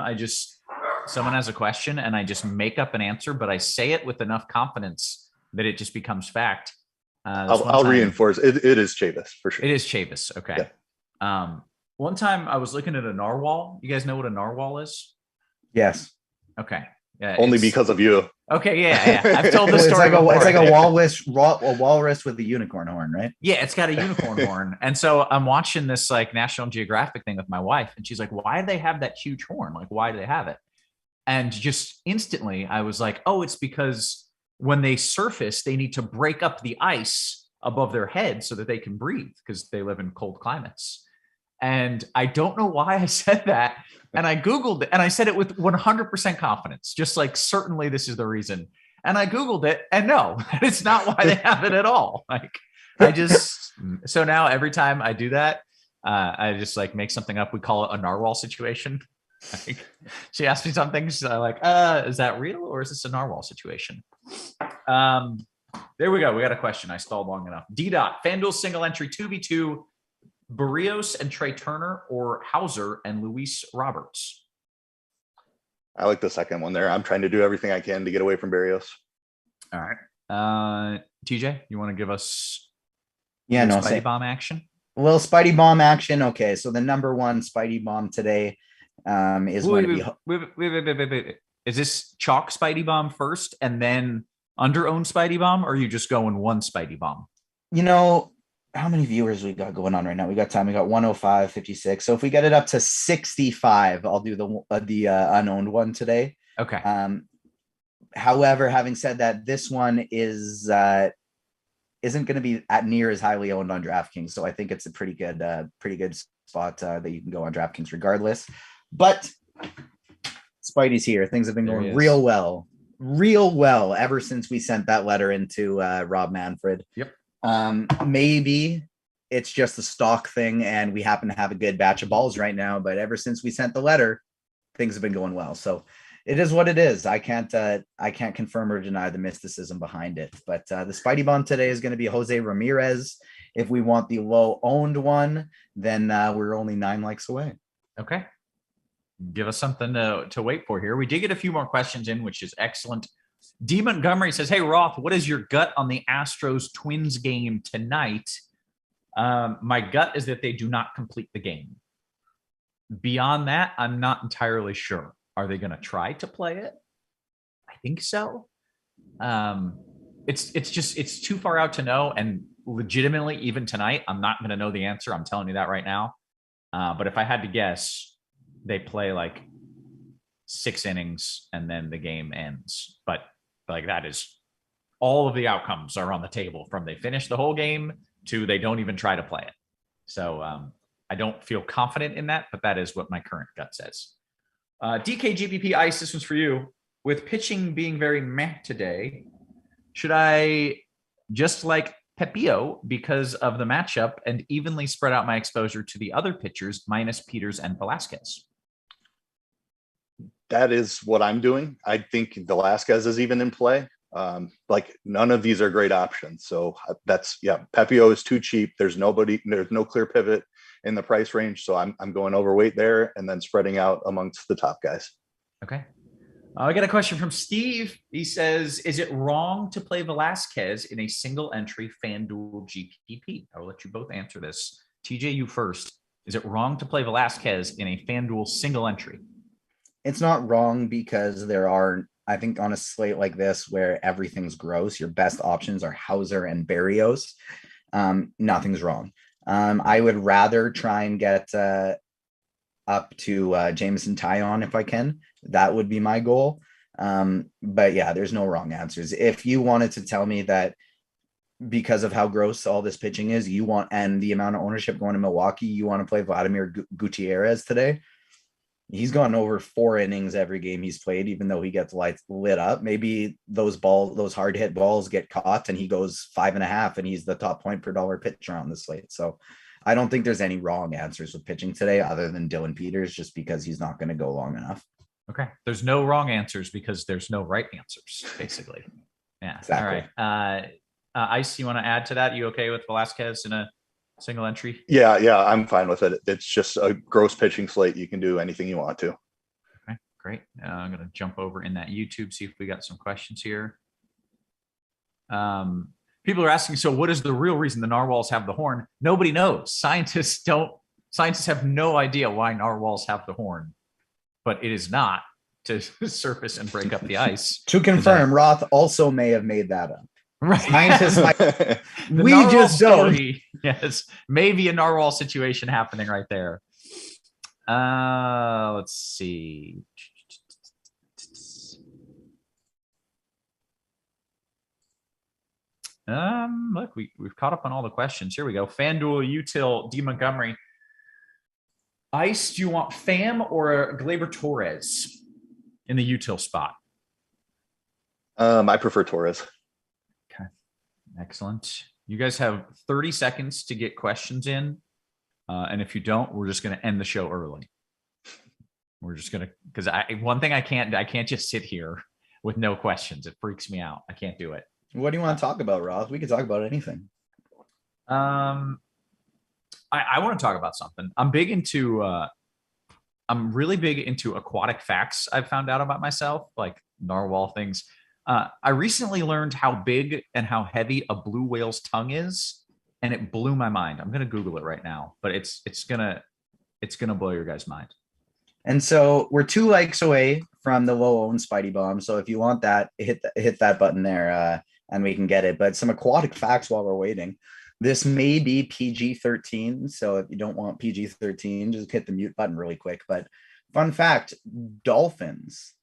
Someone has a question and I just make up an answer, but I say it with enough confidence that it just becomes fact. I'll reinforce it is Chavis for sure. It is Chavis. Okay. Yeah. One time I was looking at a narwhal. You guys know what a narwhal is? Yes. Okay. Yeah, only because of you. Okay. Yeah. I've told this story. It's like a walrus with a unicorn horn, right? Yeah, it's got a unicorn horn. And so I'm watching this like National Geographic thing with my wife, and she's like, "Why do they have that huge horn? Like, why do they have it?" And just instantly, I was like, "Oh, it's because when they surface, they need to break up the ice above their head so that they can breathe because they live in cold climates." And I don't know why I said that. And I Googled it and I said it with 100% confidence, just like, certainly this is the reason. And I Googled it and no, it's not why they have it at all. Like so now every time I do that, I just like make something up. We call it a narwhal situation. Like, she asked me something. She's like, is that real or is this a narwhal situation? There we go. We got a question. I stalled long enough. D-Dot, FanDuel single entry 2v2, Barrios and Trey Turner or Hauser and Luis Roberts? I like the second one there. I'm trying to do everything I can to get away from Barrios. All right. TJ, you want to give us Spidey Bomb action? Well, Spidey Bomb action. Okay, so the number one Spidey Bomb today is going to be... Wait. Is this chalk Spidey Bomb first and then under-owned Spidey Bomb, or are you just going one Spidey Bomb? You know, how many viewers we got going on right now? We got time. We got 105, 56. So if we get it up to 65, I'll do the unowned one today. Okay. However, having said that, this one isn't going to be at near as highly owned on DraftKings. So I think it's a pretty good spot that you can go on DraftKings regardless. But Spidey's here. Things have been going real well ever since we sent that letter into Rob Manfred. Yep. Maybe it's just a stock thing and we happen to have a good batch of balls right now, but ever since we sent the letter, things have been going well. So it is what it is. I can't confirm or deny the mysticism behind it, but the Spidey Bomb today is going to be Jose Ramirez. If we want the low owned one, then we're only 9 likes away. Okay. Give us something to wait for here. We did get a few more questions in, which is excellent. D. Montgomery says, "Hey, Roth, what is your gut on the Astros Twins game tonight?" My gut is that they do not complete the game. Beyond that, I'm not entirely sure. Are they going to try to play it? I think so. It's too far out to know. And legitimately, even tonight, I'm not going to know the answer. I'm telling you that right now. But if I had to guess, they play like 6 innings and then the game ends. But like that is all of the outcomes are on the table from they finish the whole game to they don't even try to play it. So I don't feel confident in that, but that is what my current gut says. DKGPP Ice, this one's for you. With pitching being very meh today, should I just like Pepio because of the matchup and evenly spread out my exposure to the other pitchers minus Peters and Velasquez? That is what I'm doing. I think Velasquez is even in play. Like none of these are great options. So Pepio is too cheap. There's no clear pivot in the price range. So I'm going overweight there and then spreading out amongst the top guys. Okay. I got a question from Steve. He says, is it wrong to play Velasquez in a single entry FanDuel GPP? I will let you both answer this. TJ, you first. Is it wrong to play Velasquez in a FanDuel single entry? It's not wrong because there are, I think on a slate like this where everything's gross, your best options are Hauser and Barrios. Nothing's wrong. I would rather try and get up to Jameson Taillon if I can. That would be my goal. But yeah, there's no wrong answers. If you wanted to tell me that because of how gross all this pitching is, you want, and the amount of ownership going to Milwaukee, you want to play Vladimir Gutierrez today, he's gone over 4 innings every game he's played, even though he gets lit up. Maybe those hard hit balls get caught and he goes 5.5 and he's the top point per dollar pitcher on the slate. So I don't think there's any wrong answers with pitching today other than Dylan Peters, just because he's not going to go long enough. Okay. There's no wrong answers because there's no right answers, basically. Yeah. Exactly. All right. Ice, you want to add to that? You okay with Velasquez in a single entry? Yeah, I'm fine with it. It's just a gross pitching slate. You can do anything you want to. Okay, great. I'm going to jump over in that YouTube, see if we got some questions here. People are asking, so what is the real reason the narwhals have the horn? Nobody knows. Scientists have no idea why narwhals have the horn, but it is not to surface and break up the ice. To confirm, Roth also may have made that up. Right. Scientists we just don't. Yes, maybe a narwhal situation happening right there. Let's see. Look, we've caught up on all the questions. Here we go. FanDuel Util D Montgomery. Ice, do you want Pham or Gleyber Torres in the Util spot? I prefer Torres. Okay, excellent. You guys have 30 seconds to get questions in. And if you don't, we're just going to end the show early. We're just going to, because one thing I can't just sit here with no questions. It freaks me out. I can't do it. What do you want to talk about, Roth? We could talk about anything. I want to talk about something. I'm really big into aquatic facts I've found out about myself, like narwhal things. I recently learned how big and how heavy a blue whale's tongue is, and it blew my mind. I'm gonna Google it right now, but it's gonna blow your guys' mind. And so we're 2 likes away from the low owned Spidey Bomb. So if you want that, hit that button there, and we can get it. But some aquatic facts while we're waiting. This may be PG-13. So if you don't want PG-13, just hit the mute button really quick. But fun fact, dolphins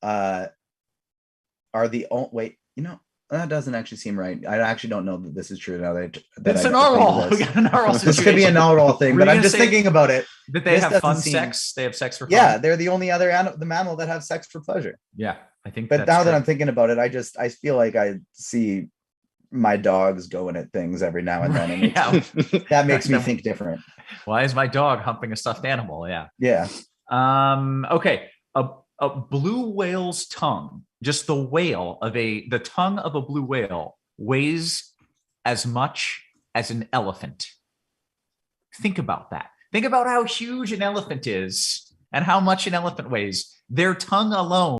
are the only, wait, that doesn't actually seem right. I actually don't know that this is true now that it's a narwhal. We got a narwhal situation. This could be a narwhal thing, but I'm just thinking about it. That they have fun sex. They have sex for fun. Yeah, they're the only other the mammal that have sex for pleasure. Yeah, I think. But now that I'm thinking about it, I feel like I see my dogs going at things every now and then, and that makes me think different. Why is my dog humping a stuffed animal? Yeah. Yeah. Okay. A blue whale's tongue, just the tongue of a blue whale weighs as much as an elephant. Think about that. Think about how huge an elephant is and how much an elephant weighs. Their tongue alone